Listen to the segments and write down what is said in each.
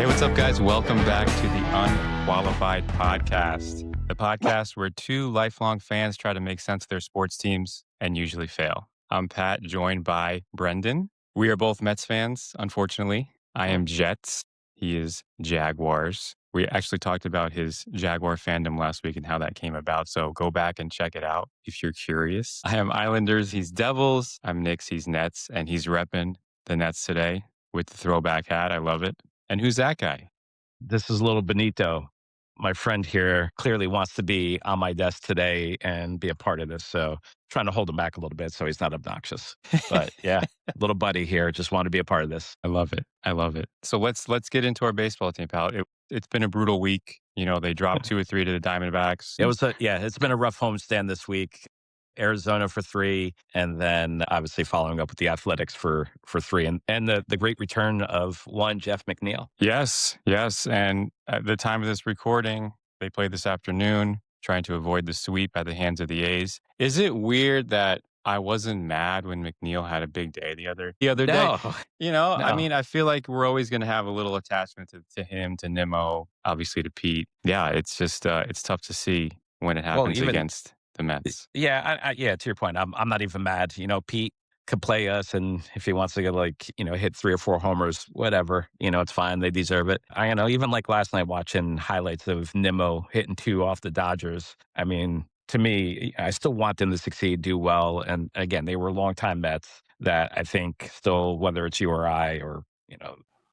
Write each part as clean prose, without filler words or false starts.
Hey, what's up, guys? Welcome back to the Unqualified podcast, the podcast where two lifelong fans try to make sense of their sports teams and usually fail. I'm Pat, joined by Brendan. We are both Mets fans, unfortunately. I am Jets. He is Jaguars. We actually talked about his Jaguar fandom last week and how that came about, so go back and check it out if you're curious. I am Islanders. He's Devils. I'm Knicks. He's Nets, and he's repping the Nets today with the throwback hat. I love it. And who's that guy? This is little Benito. My friend here clearly wants to be on my desk today and be a part of this. So trying to hold him back a little bit so he's not obnoxious. But yeah, little buddy here just want to be a part of this. I love it. I love it. So let's get into our baseball team, pal. It's been a brutal week. You know, they dropped 2 or 3 to the Diamondbacks. It's been a rough homestand this week. Arizona for 3, and then obviously following up with the Athletics for 3, and the great return of one Jeff McNeil. Yes. And at the time of this recording, they played this afternoon, trying to avoid the sweep at the hands of the A's. Is it weird that I wasn't mad when McNeil had a big day the other day? No, You know, no. I mean, I feel like we're always going to have a little attachment to him, to Nimmo, obviously to Pete. Yeah, it's just it's tough to see when it happens against the Mets. Yeah, to your point, I'm not even mad. Pete could play us, and if he wants to get hit 3 or 4 homers, whatever, it's fine. They deserve it. Even like last night watching highlights of Nimmo hitting 2 off the Dodgers. I mean, to me, I still want them to succeed, do well. And again, they were longtime Mets that I think still, whether it's you or I or,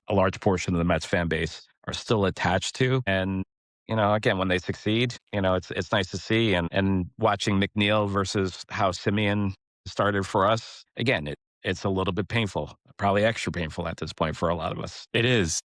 a large portion of the Mets fan base are still attached to. And again, when they succeed, it's nice to see. And watching McNeil versus how Simeon started for us, again, it's a little bit painful, probably extra painful at this point for a lot of us. It is.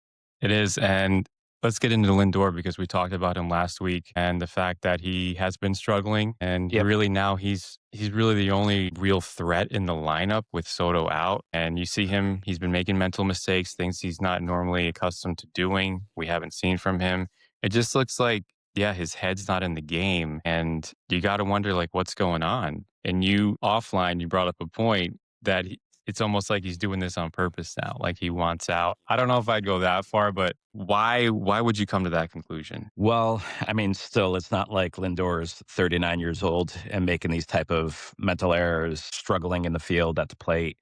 And let's get into Lindor because we talked about him last week and the fact that he has been struggling. And Yep. really now he's really the only real threat in the lineup with Soto out. And you see him, he's been making mental mistakes, things he's not normally accustomed to doing. We haven't seen from him. It just looks like, yeah, his head's not in the game. And you got to wonder, like, what's going on? And you offline, you brought up a point that it's almost like he's doing this on purpose now. Like he wants out. I don't know if I'd go that far, but why would you come to that conclusion? Well, I mean, still, it's not like Lindor is 39 years old and making these type of mental errors, struggling in the field at the plate.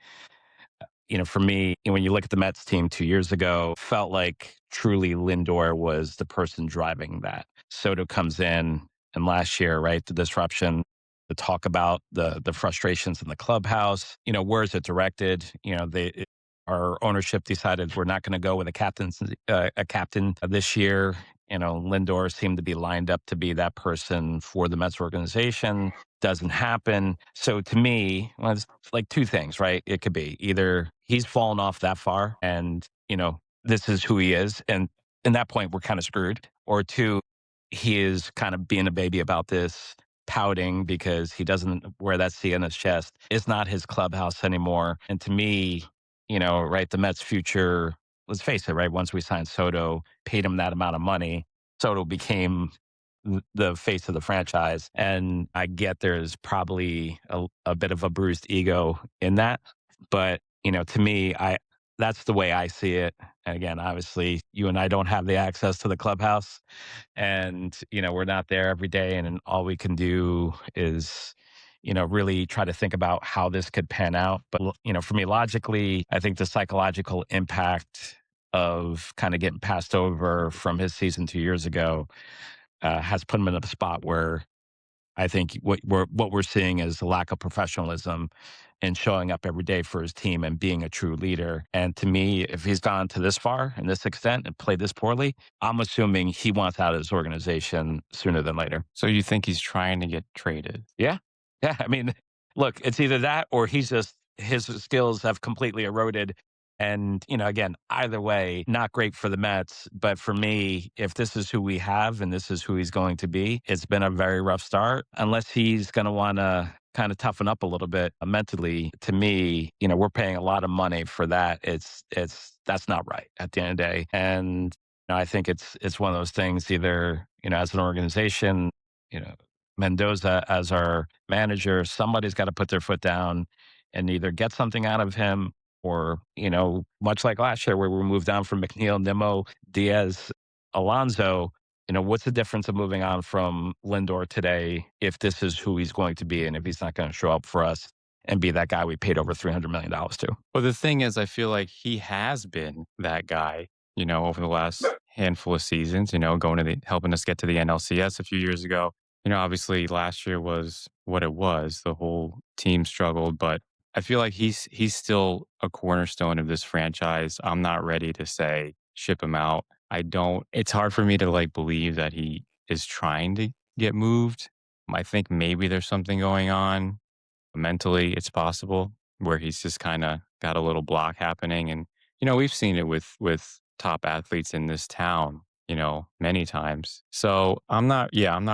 For me, when you look at the Mets team 2 years ago, felt like truly Lindor was the person driving that. Soto comes in, and last year, right, the disruption, the talk about the frustrations in the clubhouse. Where is it directed? Our ownership decided we're not going to go with a captain this year. Lindor seemed to be lined up to be that person for the Mets organization. Doesn't happen. So to me, well, it's like 2 things, right? It could be either he's fallen off that far and, this is who he is. And in that point, we're kind of screwed. Or 2, he is kind of being a baby about this, pouting because he doesn't wear that C on his chest. It's not his clubhouse anymore. And to me, right, the Mets future, let's face it, right? Once we signed Soto, paid him that amount of money, Soto became the face of the franchise. And I get there's probably a bit of a bruised ego in that. But, to me, that's the way I see it. And again, obviously, you and I don't have the access to the clubhouse. And, we're not there every day. And all we can do is, really try to think about how this could pan out. But, for me, logically, I think the psychological impact of kind of getting passed over from his season 2 years ago has put him in a spot where I think what we're seeing is a lack of professionalism and showing up every day for his team and being a true leader. And to me, if he's gone to this far and this extent and played this poorly, I'm assuming he wants out of his organization sooner than later. So you think he's trying to get traded? Yeah. Yeah. I mean, look, it's either that or his skills have completely eroded. And, again, either way, not great for the Mets. But for me, if this is who we have and this is who he's going to be, it's been a very rough start. Unless he's going to want to kind of toughen up a little bit mentally, to me, we're paying a lot of money for that. That's not right at the end of the day. And I think it's one of those things, either, as an organization, Mendoza as our manager, somebody's got to put their foot down and either get something out of him or, much like last year where we moved on from McNeil, Nimmo, Diaz, Alonso, what's the difference of moving on from Lindor today if this is who he's going to be and if he's not going to show up for us and be that guy we paid over $300 million to? Well, the thing is, I feel like he has been that guy, over the last handful of seasons, going to helping us get to the NLCS a few years ago. Obviously last year was what it was. The whole team struggled, but I feel like he's still a cornerstone of this franchise. I'm not ready to say ship him out. I don't It's hard for me to like believe that he is trying to get moved. I think maybe there's something going on mentally. It's possible where he's just kind of got a little block happening. And, we've seen it with top athletes in this town, many times. So I'm not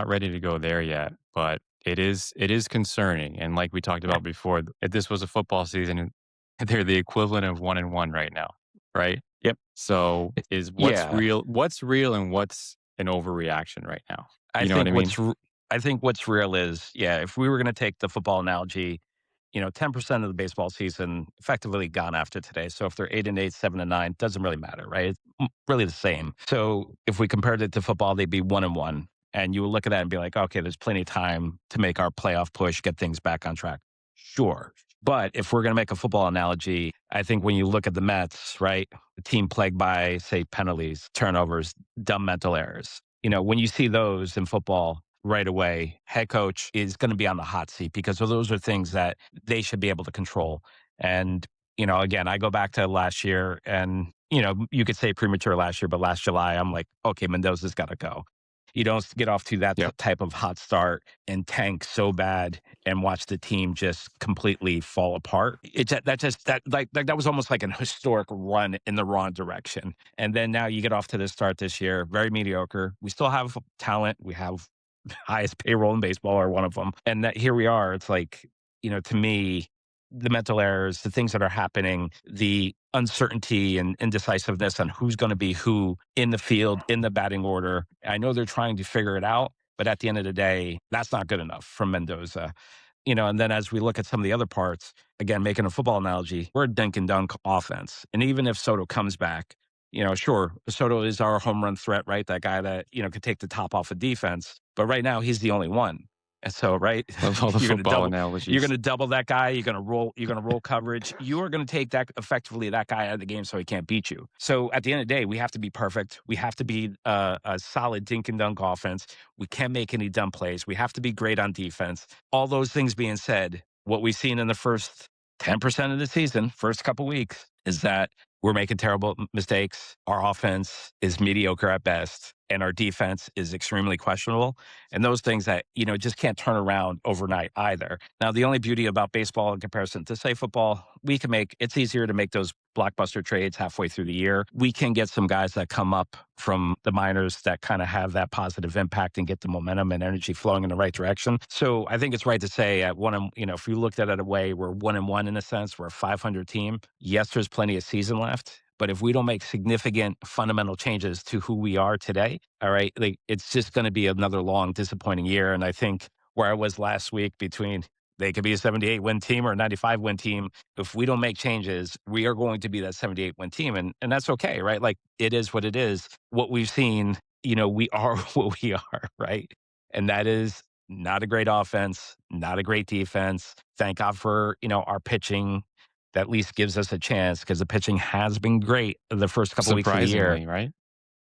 ready to go there yet, but it is concerning. And like we talked about before, if this was a football season, they're the equivalent of 1-1 right now, right? Yep. So is Yeah. what's real and what's an overreaction right now? I You know what I think mean? I think what's real is, yeah, if we were going to take the football analogy, 10% of the baseball season effectively gone after today. So if they're 8-8, 7-9, doesn't really matter, right? It's really the same. So if we compared it to football, they'd be 1-1. And you would look at that and be like, okay, there's plenty of time to make our playoff push, get things back on track. Sure. But if we're going to make a football analogy, I think when you look at the Mets, right, the team plagued by, say, penalties, turnovers, dumb mental errors. When you see those in football right away, head coach is going to be on the hot seat because those are things that they should be able to control. And, again, I go back to last year and, you could say premature last year, but last July, I'm like, okay, Mendoza's got to go. You don't get off to that Yep. type of hot start and tank so bad and watch the team just completely fall apart. That was almost like an historic run in the wrong direction. And then now you get off to this start this year, very mediocre. We still have talent. We have highest payroll in baseball or one of them. And that here we are. It's like, to me, the mental errors, the things that are happening, the uncertainty and indecisiveness on who's going to be who in the field, in the batting order. I know they're trying to figure it out, but at the end of the day, that's not good enough from Mendoza. And then as we look at some of the other parts, again, making a football analogy, we're a dink and dunk offense. And even if Soto comes back, sure, Soto is our home run threat, right? That guy that, could take the top off of defense. But right now, he's the only one. And so, right, Love all the you're going to football you're going analogies. to double that guy. You're going to roll coverage. You are going to take that effectively that guy out of the game so he can't beat you. So at the end of the day, we have to be perfect. We have to be a solid dink and dunk offense. We can't make any dumb plays. We have to be great on defense. All those things being said, what we've seen in the first 10% of the season, first couple weeks, is that we're making terrible mistakes. Our offense is mediocre at best, and our defense is extremely questionable. And those things that, just can't turn around overnight either. Now, the only beauty about baseball in comparison to, say, football, it's easier to make those blockbuster trades halfway through the year. We can get some guys that come up from the minors that kind of have that positive impact and get the momentum and energy flowing in the right direction. So I think it's right to say at if we looked at it away, we're 1-1 in a sense. We're a 500 team. Yes, there's plenty of season left. But if we don't make significant fundamental changes to who we are today, all right, like it's just going to be another long, disappointing year. And I think where I was last week between they could be a 78 win team or a 95 win team. If we don't make changes, we are going to be that 78 win team. And that's okay, right? Like it is what it is. What we've seen, we are what we are, right? And that is not a great offense, not a great defense. Thank God for, our pitching that at least gives us a chance because the pitching has been great the first couple weeks of the year. Surprisingly, right?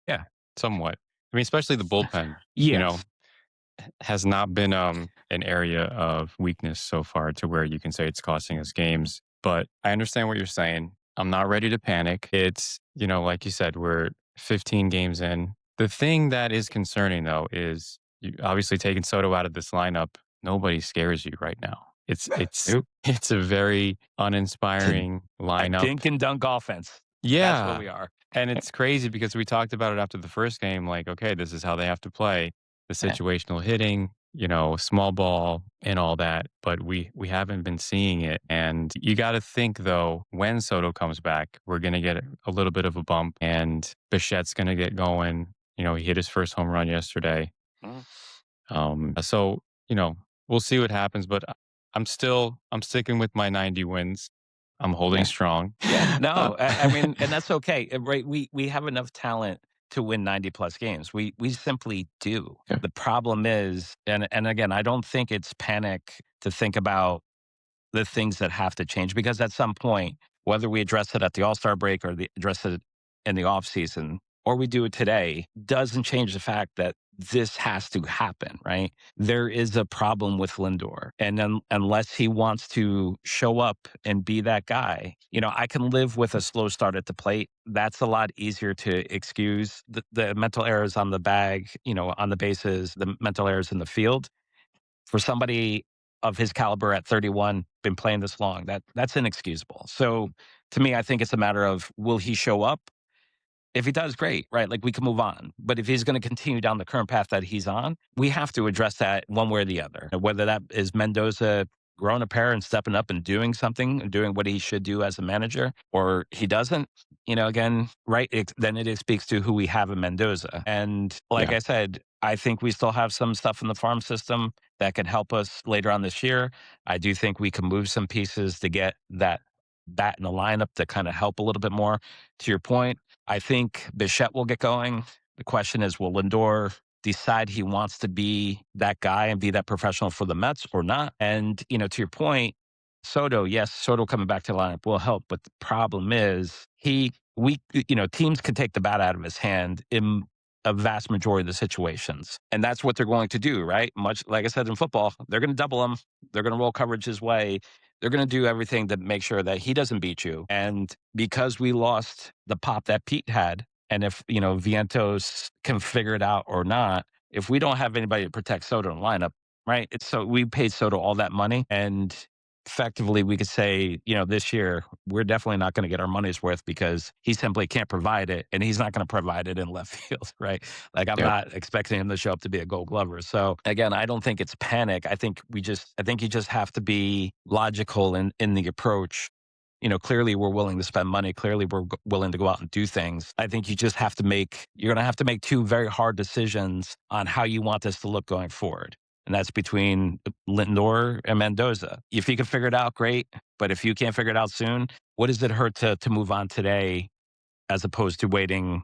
Yeah. Somewhat. I mean, especially the bullpen, you know, Yes. has not been an area of weakness so far to where you can say it's costing us games. But I understand what you're saying. I'm not ready to panic. It's, like you said, we're 15 games in. The thing that is concerning though is you obviously taking Soto out of this lineup, nobody scares you right now. It's Nope. it's a very It's uninspiring a lineup. dink and dunk offense. That's what Yeah. we are. And it's crazy because we talked about it after the first game, like, okay, this is how they have to play. The situational hitting, small ball and all that. But we haven't been seeing it. And you gotta think though, when Soto comes back, we're gonna get a little bit of a bump and Bichette's gonna get going. He hit his first home run yesterday. Mm. So, we'll see what happens, but I'm sticking with my 90 wins. I'm holding Yeah. strong. Yeah. Uh, No, I mean, and that's okay, right? We have enough talent to win 90 plus games. We simply do. yeah, The problem is, and again, I don't think it's panic to think about the things that have to change because at some point, whether we address it at the All-Star break or address it in the offseason or we do it today, doesn't change the fact that this has to happen, right? There is a problem with Lindor. And then unless he wants to show up and be that guy, I can live with a slow start at the plate. That's a lot easier to excuse. The mental errors on the bag, on the bases, the mental errors in the field for somebody of his caliber at 31, been playing this long, that's inexcusable. So to me, I think it's a matter of will he show up? If he does, great, right? Like we can move on. But if he's going to continue down the current path that he's on, we have to address that one way or the other. Whether that is Mendoza growing a pair and stepping up and doing something and doing what he should do as a manager, or he doesn't, again, right? Then it speaks to who we have in Mendoza. And like yeah, I said, I think we still have some stuff in the farm system that could help us later on this year. I do think we can move some pieces to get that bat in the lineup to kind of help a little bit more. To your point, I think Bichette will get going. The question is, will Lindor decide he wants to be that guy and be that professional for the Mets or not? And, to your point, Soto, yes, Soto coming back to the lineup will help. But the problem is teams can take the bat out of his hand in a vast majority of the situations. And that's what they're going to do, right? Much like I said in football, they're going to double him. They're going to roll coverage his way. They're going to do everything to make sure that he doesn't beat you. And because we lost the pop that Pete had, and if, Vientos can figure it out or not, if we don't have anybody to protect Soto in the lineup, right? So we paid Soto all that money. And effectively, we could say, this year, we're definitely not going to get our money's worth because he simply can't provide it. And he's not going to provide it in left field, right? Like, I'm yep, not expecting him to show up to be a gold glover. So, again, I don't think it's panic. I think you just have to be logical in the approach. Clearly we're willing to spend money. Clearly we're willing to go out and do things. I think you're going to have to make two very hard decisions on how you want this to look going forward. And that's between Lindor and Mendoza. If you can figure it out, great. But if you can't figure it out soon, what does it hurt to move on today as opposed to waiting,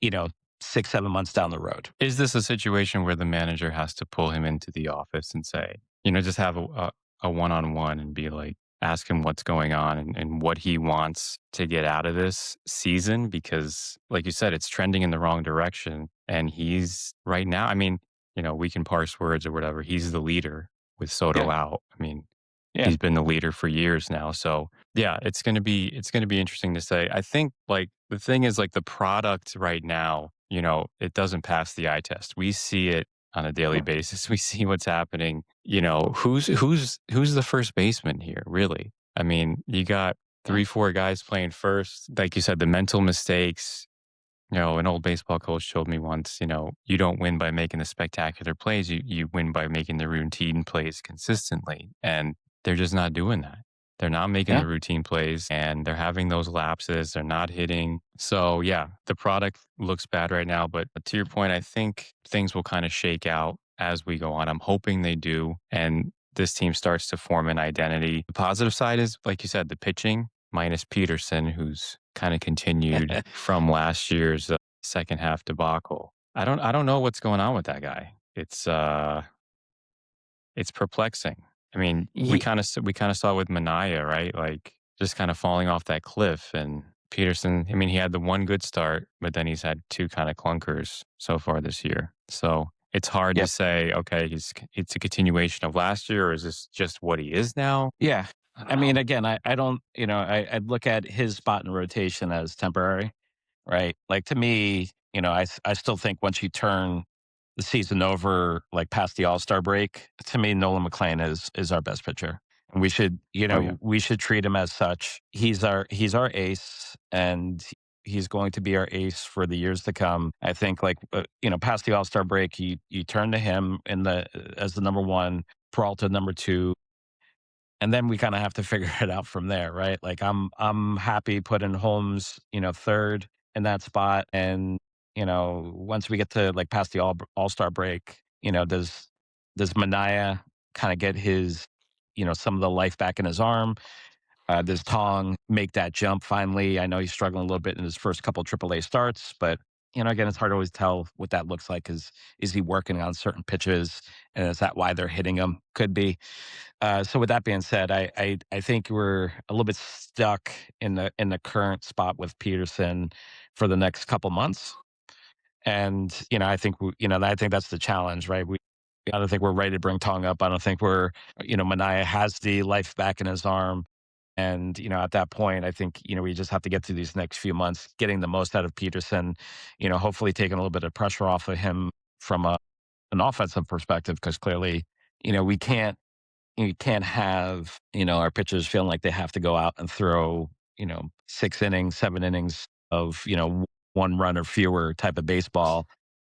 you know, 6, 7 months down the road? is this a situation where the manager has to pull him into the office and say, just have a one-on-one and be like, ask him what's going on and what he wants to get out of this season? Because like you said, it's trending in the wrong direction. And he's right now, I mean, we can parse words or whatever. He's the leader with Soto Yeah. out. I mean, Yeah. he's been the leader for years now. So yeah, it's gonna be interesting to say. I think like the thing is like the product right now, it doesn't pass the eye test. We see it on a daily basis. We see what's happening. Who's the first baseman here, really? I mean, you got Yeah. 3, 4 guys playing first. Like you said, the mental mistakes. An old baseball coach told me once, you don't win by making the spectacular plays. You win by making the routine plays consistently. And they're just not doing that. They're not making Yeah. the routine plays and they're having those lapses. They're not hitting. So yeah, the product looks bad right now. But to your point, I think things will kind of shake out as we go on. I'm hoping they do. And this team starts to form an identity. The positive side is, like you said, the pitching minus Peterson, who's kind of continued from last year's second half debacle. I don't know what's going on with that guy. It's perplexing. I mean, Ye- we kind of saw with Manaya, right? Like just kind of falling off that cliff. And Peterson, I mean, he had the one good start, but then he's had two kind of clunkers so far this year. So it's hard to Yep. say, okay, it's a continuation of last year, or is this just what he is now? Yeah. I don't I mean, know. again, I don't, I'd look at his spot in rotation as temporary, right? Like to me, I still think once you turn the season over, like past the All-Star break, to me, Nolan McClain is our best pitcher. And Oh yeah, we should treat him as such. He's our ace and he's going to be our ace for the years to come. I think like, past the All-Star break, you turn to him as the number one, Peralta number two, and then we kind of have to figure it out from there, right? Like I'm happy putting Holmes, third in that spot, and once we get to like past the All Star break, does Manaya kind of get his, some of the life back in his arm? Does Tong make that jump finally? I know he's struggling a little bit in his first couple AAA starts, but again, it's hard to always tell what that looks like. Is he working on certain pitches, and is that why they're hitting him? Could be. So with that being said, I think we're a little bit stuck in the current spot with Peterson for the next couple months. And, I think that's the challenge, right? I don't think we're ready to bring Tong up. I don't think Mania has the life back in his arm. And, at that point, I think, we just have to get through these next few months, getting the most out of Peterson, hopefully taking a little bit of pressure off of him from an offensive perspective, because clearly, we can't, you can't have, our pitchers feeling like they have to go out and throw, 6 innings, 7 innings of, one run or fewer type of baseball.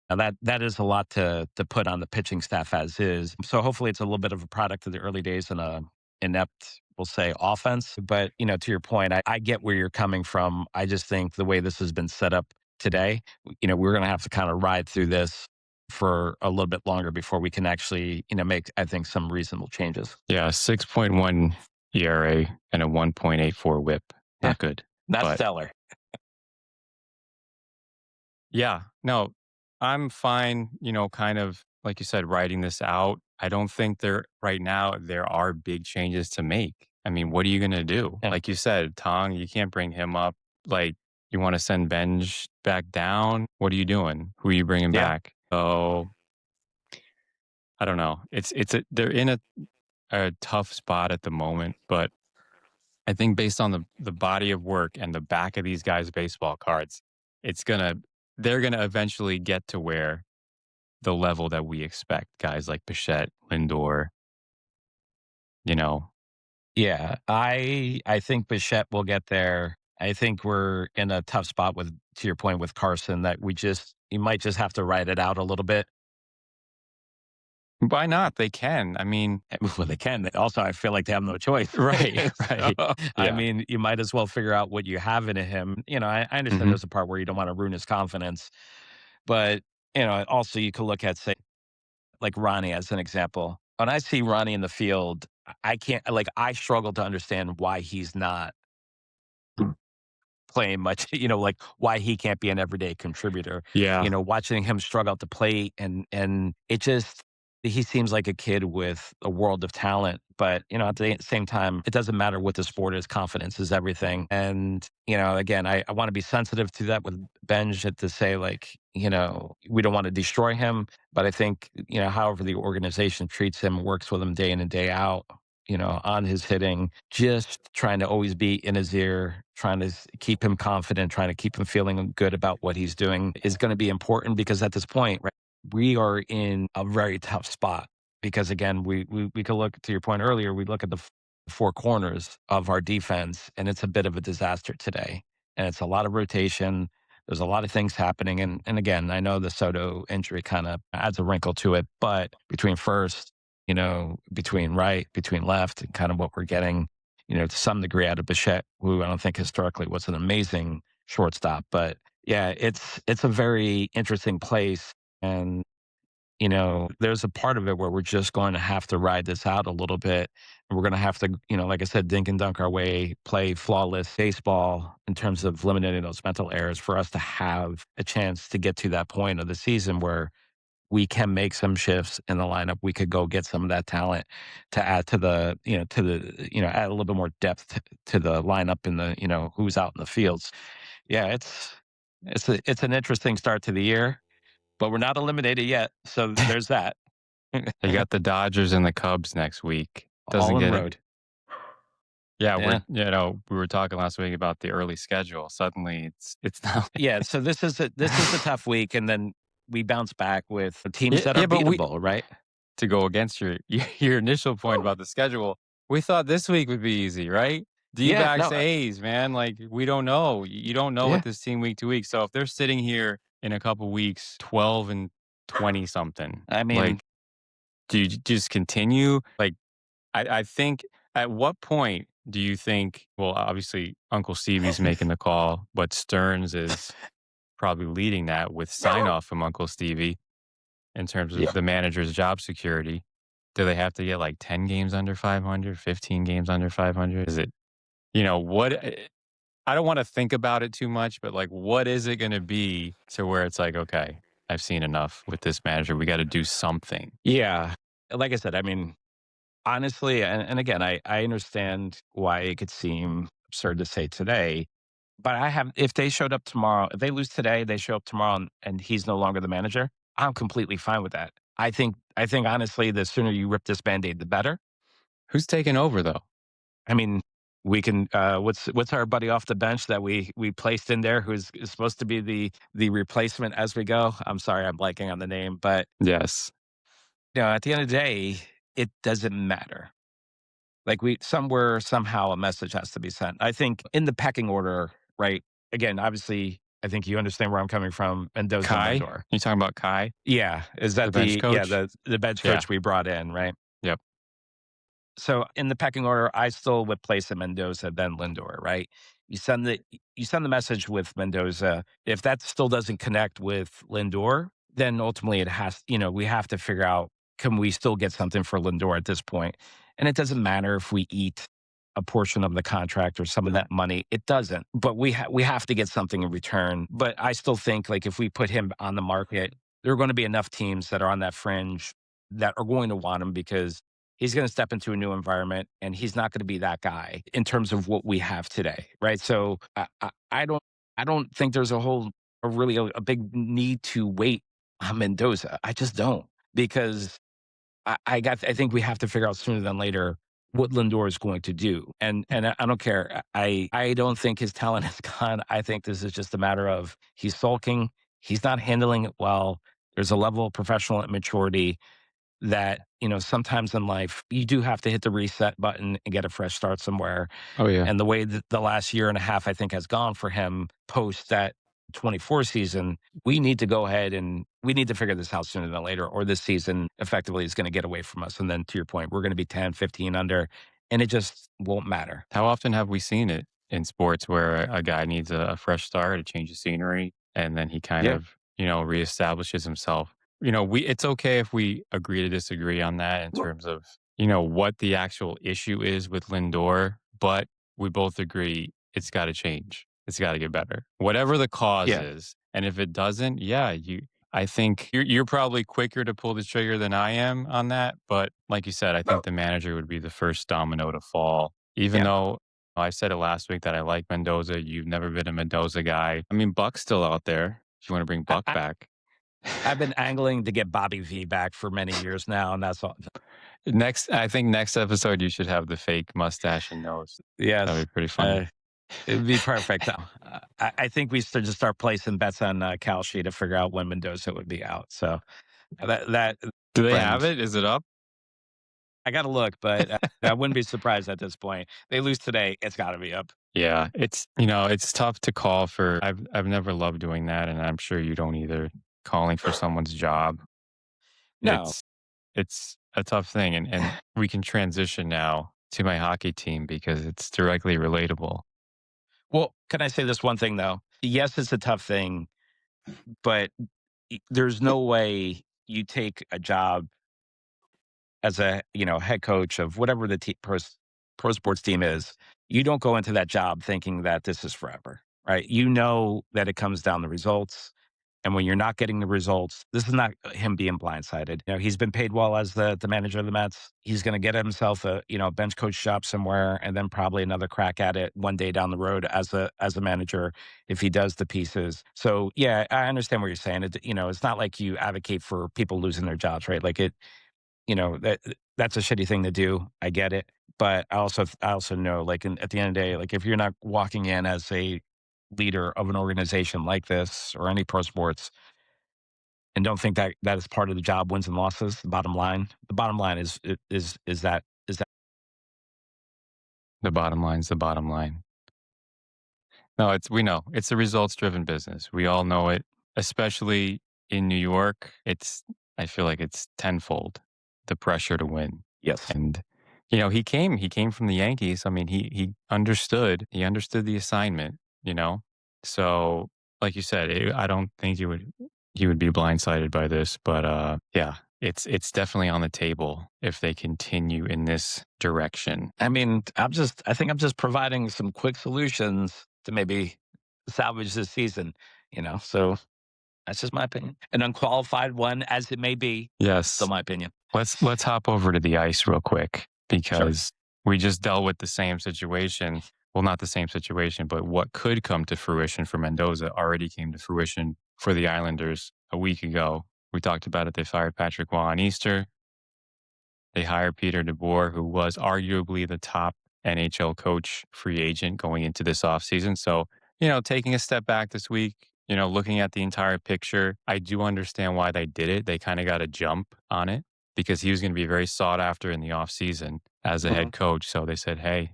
Now that is a lot to put on the pitching staff as is. So hopefully it's a little bit of a product of the early days in a inept, we'll say, offense. But to your point, I get where you're coming from. I just think the way this has been set up today, we're going to have to kind of ride through this for a little bit longer before we can actually, make, I think, some reasonable changes. Yeah, 6.1 ERA and a 1.84 whip. Yeah, Not good. not But stellar. yeah, no, I'm fine, kind of like you said, writing this out. I don't think right now there are big changes to make. I mean, what are you going to do? Yeah. Like you said, Tong, you can't bring him up. Like, you want to send Benj back down? What are you doing? Who are you bringing Yeah. back? So I don't know. They're in a tough spot at the moment, but I think based on the body of work and the back of these guys' baseball cards, it's gonna they're gonna eventually get to where the level that we expect, guys like Bichette, Lindor, you know. Yeah, I think Bichette will get there. I think we're in a tough spot with, to your point, with Carson, that you might just have to ride it out a little bit. Why not? They can. I mean, Well, they can. Also, I feel like they have no choice. right, So, right. I Yeah. mean, you might as well figure out what you have in him. I understand Mhm. there's a part where you don't want to ruin his confidence, but also you could look at, say, like Ronnie as an example. When I see Ronnie in the field, I can't, like, I struggle to understand why he's not playing much, like why he can't be an everyday contributor. Yeah. Watching him struggle at the plate, and it just, he seems like a kid with a world of talent, but at the same time, it doesn't matter what the sport is. Confidence is everything. And again, I want to be sensitive to that with Benj, to say, like, we don't want to destroy him, but I think however the organization treats him, works with him day in and day out, on his hitting, just trying to always be in his ear, trying to keep him confident, trying to keep him feeling good about what he's doing is going to be important, because at this point, right, we are in a very tough spot. Because again, we could look, to your point earlier, we look at the four corners of our defense, and it's a bit of a disaster today. And it's a lot of rotation. There's a lot of things happening. And again, I know the Soto injury kind of adds a wrinkle to it, but between first, between right, between left, and kind of what we're getting, to some degree out of Bichette, who I don't think historically was an amazing shortstop. But yeah, it's a very interesting place. And, there's a part of it where we're just going to have to ride this out a little bit. And we're going to have to, like I said, dink and dunk our way, play flawless baseball in terms of eliminating those mental errors for us to have a chance to get to that point of the season where we can make some shifts in the lineup. We could go get some of that talent to add to add a little bit more depth to the lineup, and who's out in the fields. Yeah, it's an interesting start to the year, but we're not eliminated yet. So there's that. You got the Dodgers and the Cubs next week. Doesn't All on the get it. road. Yeah, Yeah. we were talking last week about the early schedule. Suddenly it's not. Yeah. So this is a tough week. And then we bounce back with teams Yeah, that are yeah, but beatable, right? to go against your initial point about the schedule, we thought this week would be easy, right? Yeah. No. D-backs, A's, man. Like, we don't know. You don't know Yeah. with this team week to week. So if they're sitting here in a couple weeks, 12 and 20 something, I mean, like, do you just continue? Like, I think, at what point do you think? Well, obviously Uncle Stevie's making the call, but Stearns is probably leading that with sign off from Uncle Stevie in terms of yeah. the manager's job security. Do they have to get like 10 games under 500, 15 games under 500? Is it? what I don't want to think about it too much, but like, what is it going to be to where it's like, okay, I've seen enough with this manager. We got to do something. Yeah. Like I said, I mean, honestly, and again, I understand why it could seem absurd to say today, but if they showed up tomorrow, if they lose today, they show up tomorrow and he's no longer the manager, I'm completely fine with that. I think honestly, the sooner you rip this Band-Aid, the better. Who's taking over though? I mean, we can what's our buddy off the bench that we placed in there who's is supposed to be the replacement as we go? I'm sorry, I'm blanking on the name, but Yes. at the end of the day, it doesn't matter. Like we somewhere, somehow a message has to be sent. I think in the pecking order, right? Again, obviously, I think you understand where I'm coming from, Mendoza and Kai? Lindor. You talking about Kai, Yeah. Is that the bench coach? the bench Yeah. coach we brought in, right? Yep. So in the pecking order, I still would place him Mendoza, then Lindor, right? You send the you send the message with Mendoza. If that still doesn't connect with Lindor, then ultimately we have to figure out, can we still get something for Lindor at this point? And it doesn't matter if we eat a portion of the contract or some of that money. It doesn't. But we have to get something in return. But I still think like if we put him on the market, there are going to be enough teams that are on that fringe that are going to want him because he's going to step into a new environment and he's not going to be that guy in terms of what we have today, right? So I don't think there's a big need to wait on Mendoza. I just don't, because I think we have to figure out sooner than later what Lindor is going to do. And I don't care. I don't think his talent is gone. I think this is just a matter of he's sulking. He's not handling it well. There's a level of professional immaturity that, sometimes in life, you do have to hit the reset button and get a fresh start somewhere. Oh yeah. And the way that the last year and a half, I think, has gone for him post that 24 season, we need to go ahead and we need to figure this out sooner than later, or this season effectively is going to get away from us. And then to your point, we're going to be 10, 15 under, and it just won't matter. How often have we seen it in sports where a guy needs a fresh start, a change of scenery, and then he kind Yeah. of, reestablishes himself? It's okay if we agree to disagree on that in terms of, what the actual issue is with Lindor, but we both agree it's got to change. It's got to get better. Whatever the cause Yeah. is. And if it doesn't, yeah, I think you're probably quicker to pull the trigger than I am on that. But like you said, I think the manager would be the first domino to fall. Even Yeah. though I said it last week that I like Mendoza, you've never been a Mendoza guy. I mean, Buck's still out there. If you want to bring I, Buck I, back. I've been angling to get Bobby V back for many years now, and that's all. I think next episode you should have the fake mustache and nose. Yes. That'd be pretty funny. Uh, It'd be perfect. I think we should just start placing bets on Kalshi to figure out when Mendoza would be out. So that Do they have friend, it? Is it up? I got to look, but I wouldn't be surprised at this point. They lose today, it's got to be up. Yeah, it's tough to call for. I've never loved doing that, and I'm sure you don't either. Calling for someone's job, No. it's a tough thing, and we can transition now to my hockey team because it's directly relatable. Well, can I say this one thing though? Yes, it's a tough thing, but there's no way you take a job as a head coach of whatever the pro sports team is. You don't go into that job thinking that this is forever, right? You know that it comes down to results. And when you're not getting the results, this is not him being blindsided. He's been paid well as the manager of the Mets. He's going to get himself a bench coach job somewhere, and then probably another crack at it one day down the road as a manager if he does the pieces. So yeah, I understand what you're saying. It's not like you advocate for people losing their jobs, right? Like that's a shitty thing to do. I get it, but I also know, like, at the end of the day, like if you're not walking in as a leader of an organization like this or any pro sports and don't think that that is part of the job, wins and losses, the bottom line is that The bottom line's the bottom line. No, we know it's a results driven business. We all know it, especially in New York. I feel like it's tenfold the pressure to win. yes. And he came from the Yankees. I mean, he understood the assignment, you know. So, like you said, I don't think he would be blindsided by this, but yeah, it's definitely on the table if they continue in this direction. I mean, I think I'm just providing some quick solutions to maybe salvage this season, So that's just my opinion. An unqualified one as it may be, still Yes. my opinion. Let's hop over to the ice real quick Sure. because we just dealt with the same situation. Well, not the same situation, but what could come to fruition for Mendoza already came to fruition for the Islanders a week ago. We talked about it. They fired Patrick Waugh on Easter. They hired Peter DeBoer, who was arguably the top NHL coach free agent going into this offseason. So, taking a step back this week, looking at the entire picture, I do understand why they did it. They kind of got a jump on it because he was going to be very sought after in the offseason as a Mhm. head coach. So they said, hey,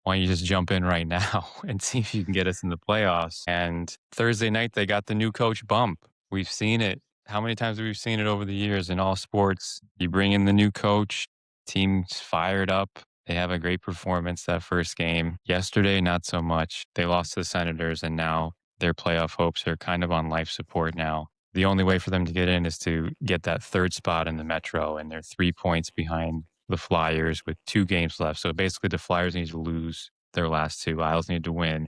why don't you just jump in right now and see if you can get us in the playoffs? And Thursday night, they got the new coach bump. We've seen it. How many times have we seen it over the years in all sports? You bring in the new coach, team's fired up. They have a great performance that first game. Yesterday, not so much. They lost to the Senators, and now their playoff hopes are kind of on life support now. The only way for them to get in is to get that third spot in the Metro, and they're 3 points behind the Flyers with 2 games left. So basically, the Flyers need to lose their last two. Isles need to win,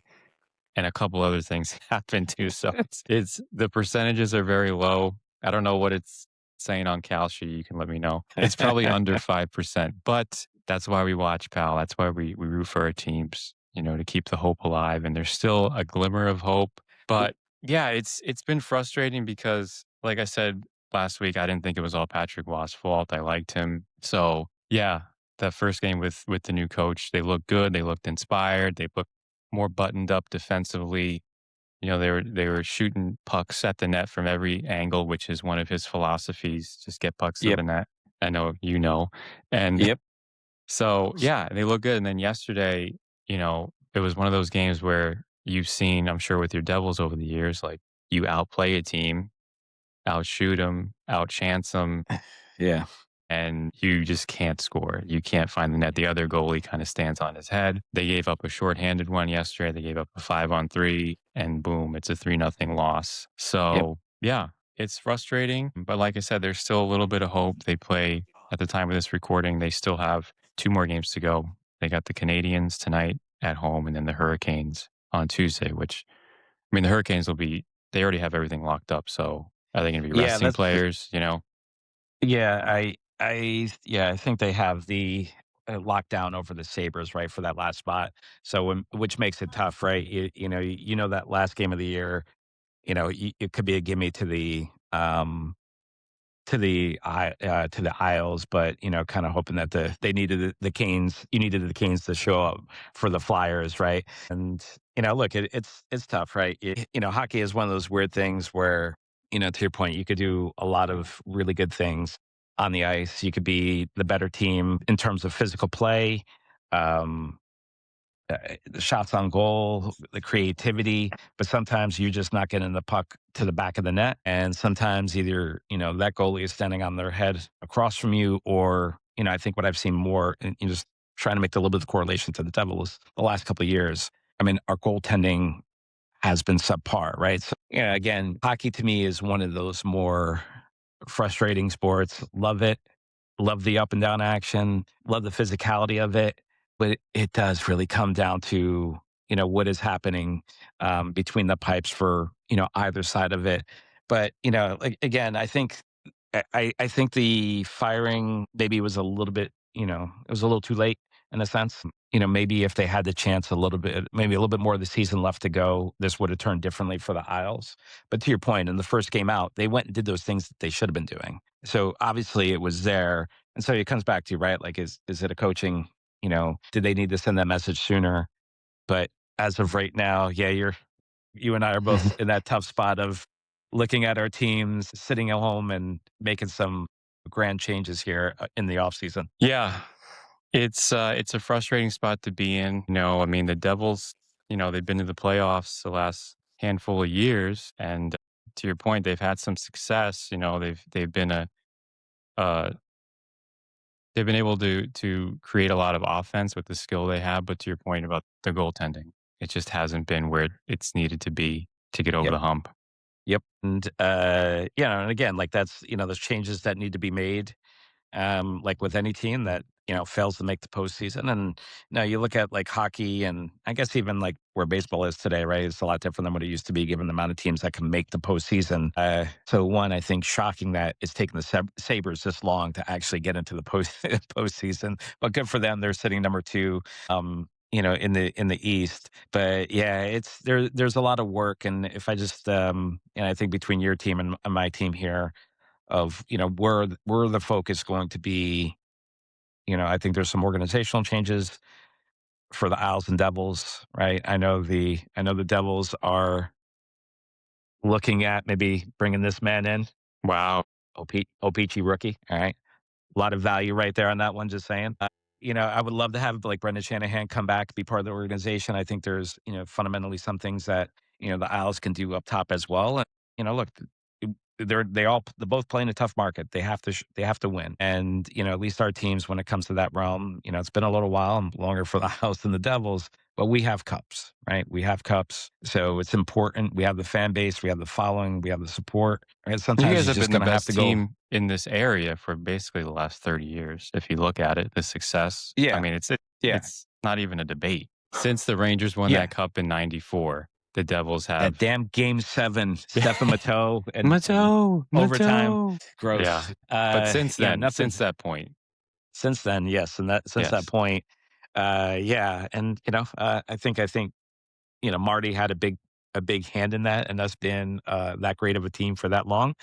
and a couple other things happen too. So it's the percentages are very low. I don't know what it's saying on Kalshi. You can let me know. It's probably under 5%, but that's why we watch, pal. That's why we root for our teams. To keep the hope alive. And there's still a glimmer of hope. But yeah, it's been frustrating because, like I said last week, I didn't think it was all Patrick Waugh's fault. I liked him. So yeah, that first game with the new coach, they looked good. They looked inspired. They looked more buttoned up defensively. They were shooting pucks at the net from every angle, which is one of his philosophies. Just get pucks to Yep. the net. I know you know. And Yep. so yeah, they look good. And then yesterday, it was one of those games where you've seen, I'm sure with your Devils over the years, like you outplay a team, outshoot them, outchance them, Yeah. and you just can't score. You can't find the net. The other goalie kind of stands on his head. They gave up a shorthanded one yesterday. They gave up a 5-on-3, and boom, it's a 3-0 loss. Yep. So, yeah, it's frustrating. But like I said, there's still a little bit of hope. They play at the time of this recording, they still have 2 more games to go. They got the Canadians tonight at home and then the Hurricanes on Tuesday, which, I mean, the Hurricanes they already have everything locked up. So, are they going to be Yeah, resting that's players? yeah, I think they have the lockdown over the Sabres, right, for that last spot. So which makes it tough, right? You know that last game of the year, it could be a gimme to the Isles, but kind of hoping that they needed the Canes. You needed the Canes to show up for the Flyers, right? And look, it's tough, right? Hockey is one of those weird things where to your point, you could do a lot of really good things on the ice. You could be the better team in terms of physical play. Um, the shots on goal, the creativity, but sometimes you're just not getting the puck to the back of the net. And sometimes either, that goalie is standing on their head across from you, or, I think what I've seen more, and just trying to make a little bit of correlation to the Devils the last couple of years. I mean, our goaltending has been subpar, right? So, again, hockey to me is one of those more frustrating sports. Love it. Love the up and down action. Love the physicality of it. But it does really come down to, what is happening between the pipes for, either side of it. But, like, again, I think I think the firing maybe was a little bit, it was a little too late in a sense. Maybe if they had the chance a little bit, maybe a little bit more of the season left to go, this would have turned differently for the Isles. But to your point, in the first game out, they went and did those things that they should have been doing. So obviously it was there. And so it comes back to, right? Like, is it a coaching, did they need to send that message sooner? But as of right now, yeah, you and I are both in that tough spot of looking at our teams, sitting at home and making some grand changes here in the off season. Yeah, it's a frustrating spot to be in. I mean, the Devils, they've been to the playoffs the last handful of years, and to your point, they've had some success. Uh, they've been able to create a lot of offense with the skill they have. But to your point about the goaltending, it just hasn't been where it's needed to be to get over Yep. the hump. Yep. And and again, like that's there's changes that need to be made. Like with any team that fails to make the postseason. And now you look at like hockey, and I guess even like where baseball is today, right? It's a lot different than what it used to be, given the amount of teams that can make the postseason. So one, I think shocking that it's taken the Sabres this long to actually get into the postseason, but good for them. They're sitting number two. In the East, but yeah, it's there. There's a lot of work, and if I just, and I think between your team and my team here, of where the focus going to be. I think there's some organizational changes for the Isles and Devils, right? I know the Devils are looking at maybe bringing this man in, Wow. Opeachy rookie. All right, a lot of value right there on that one. Just saying. I would love to have like Brendan Shanahan come back, be part of the organization. I think there's fundamentally some things that the Isles can do up top as well. And look, they're both playing a tough market. They have to win. And at least our teams, when it comes to that realm, it's been a little while, and longer for the Isles than the Devils. But we have cups, right? We have cups, so it's important. We have the fan base, we have the following, we have the support. And You sometimes guys you're have just been the going to have best to go. team in this area for basically the last 30 years. If you look at it, the success, I Yeah, mean, yeah, it's not even a debate. Since the Rangers won that yeah. cup in 94, the Devils That have damn game 7, Stefan Matteau and overtime. Matteau. Yeah. Gross. But since then, Nothing since that point, since then, yes, and that since that yes. point, yeah, and, I think, Marty had a big hand in that, and us being, that great of a team for that long.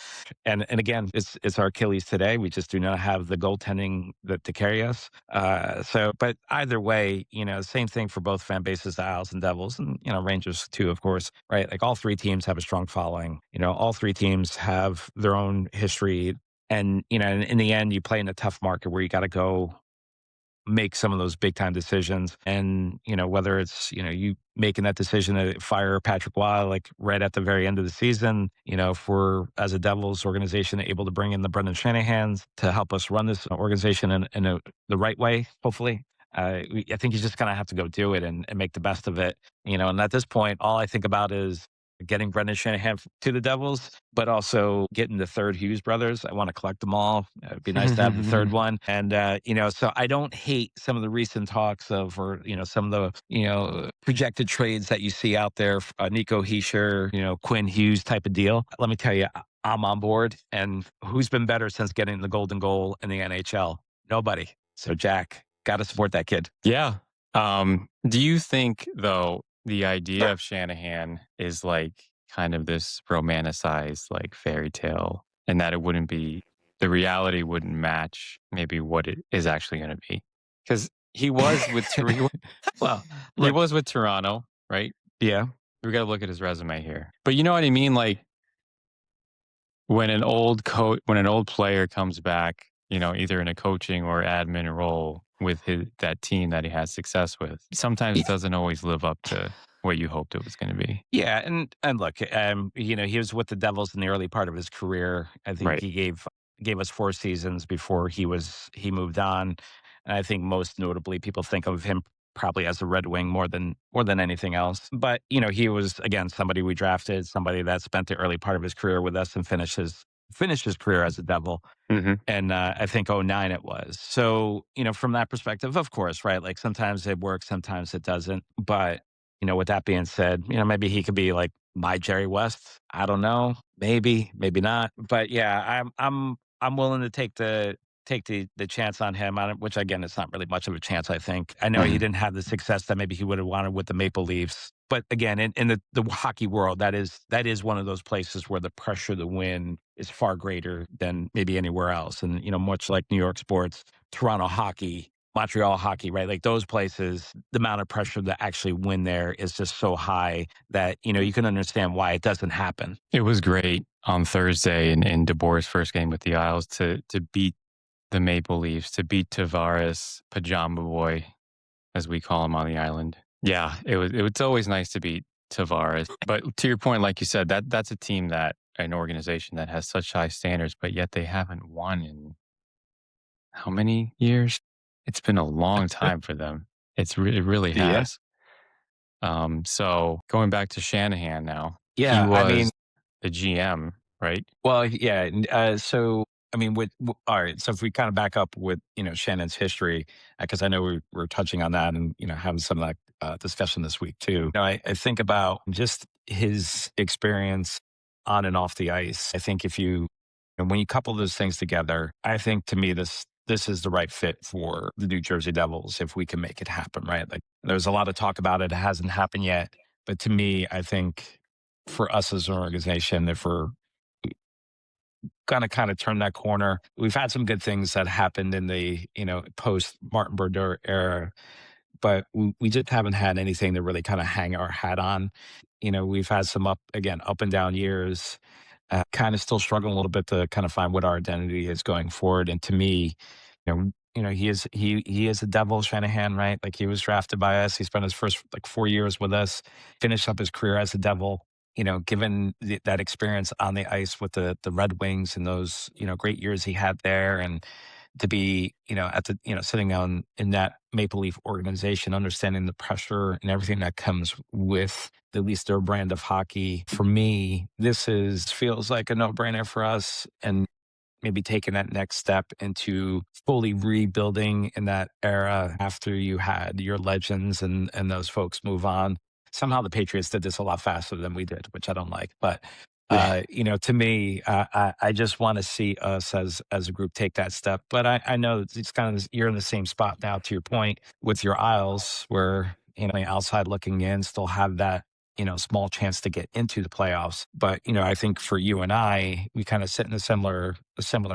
And again, it's our Achilles today. We just do not have the goaltending that to carry us. But either way, same thing for both fan bases, the Isles and Devils, and Rangers too, of course. Right, like all three teams have a strong following. All three teams have their own history, and in the end, you play in a tough market where you got to go make some of those big time decisions. And, whether it's, you making that decision to fire Patrick Waugh, like right at the very end of the season, if we're, as a Devils organization, able to bring in the Brendan Shanahans to help us run this organization in the right way, hopefully. I think you just kind of have to go do it and make the best of it. And at this point, all I think about is getting Brendan Shanahan to the Devils, but also getting the third Hughes brothers. I want to collect them all. It'd be nice to have the third one. And, so I don't hate some of the recent talks of, or, some of the, projected trades that you see out there, Nico Heischer, Quinn Hughes type of deal. Let me tell you, I'm on board. And who's been better since getting the golden goal in the NHL? Nobody. So, Jack, got to support that kid. Yeah. Do you think though the idea of Shanahan is like kind of this romanticized like fairy tale, and that it wouldn't be the reality wouldn't match maybe what it is actually going to be? Because he was with Well, he look, was with Toronto, right? yeah. We got to look at his resume here. But you know what I mean? Like when an when an old player comes back, either in a coaching or admin role with that team that he has success with, sometimes it doesn't always live up to what you hoped it was going to be. Yeah, and look, he was with the Devils in the early part of his career. I think Right. he gave us 4 seasons before he moved on. And I think most notably, people think of him probably as a Red Wing more than anything else. But he was again somebody we drafted, somebody that spent the early part of his career with us and finished his career as a Devil. Hmm. And I think '09 it was. So, from that perspective, of course, right? Like sometimes it works, sometimes it doesn't. But, with that being said, maybe he could be like my Jerry West. I don't know. Maybe, maybe not. But yeah, I'm willing to take the chance on him, which again, it's not really much of a chance, I think. I know he Hmm. didn't have the success that maybe he would have wanted with the Maple Leafs. But again, in the hockey world, that is one of those places where the pressure to win is far greater than maybe anywhere else. And much like New York sports, Toronto hockey, Montreal hockey, right? Like those places, the amount of pressure to actually win there is just so high that you can understand why it doesn't happen. It was great on Thursday in DeBoer's first game with the Isles to beat the Maple Leafs, to beat Tavares, Pajama Boy, as we call him on the island. Yeah, it's always nice to beat Tavares. But to your point, like you said, that's a team that an organization that has such high standards, but yet they haven't won in how many years? It's been a long time for them. It really Yeah. has. So going back to Shanahan now, he Yeah. I was mean, the GM, right? Well, yeah. So, I mean, all right. So, if we kind of back up with Shannon's history, because I know we're touching on that and having some of that discussion this week too. I think about just his experience on and off the ice. I think if you and when you couple those things together, I think to me this is the right fit for the New Jersey Devils if we can make it happen, right? Like there's a lot of talk about it. It hasn't happened yet, but to me, I think for us as an organization, if we're gonna kind of turn that corner. We've had some good things that happened in the, post Martin Brodeur era, but we just haven't had anything to really kind of hang our hat on. We've had some up and down years. Kind of still struggling a little bit to kind of find what our identity is going forward. And to me, he is a devil, Shanahan, right? Like he was drafted by us. He spent his first like 4 years with us, finished up his career as a devil. Given that experience on the ice with the Red Wings and those great years he had there, and to be at the sitting on in that Maple Leaf organization, understanding the pressure and everything that comes with at least their brand of hockey. For me, this is feels like a no brainer for us, and maybe taking that next step into fully rebuilding in that era after you had your legends and those folks move on. Somehow the Patriots did this a lot faster than we did, which I don't like. But to me, I just want to see us as a group take that step. But I know it's kind of you're in the same spot now. To your point with your Isles, where the outside looking in still have that small chance to get into the playoffs. But I think for you and I, we kind of sit in a similar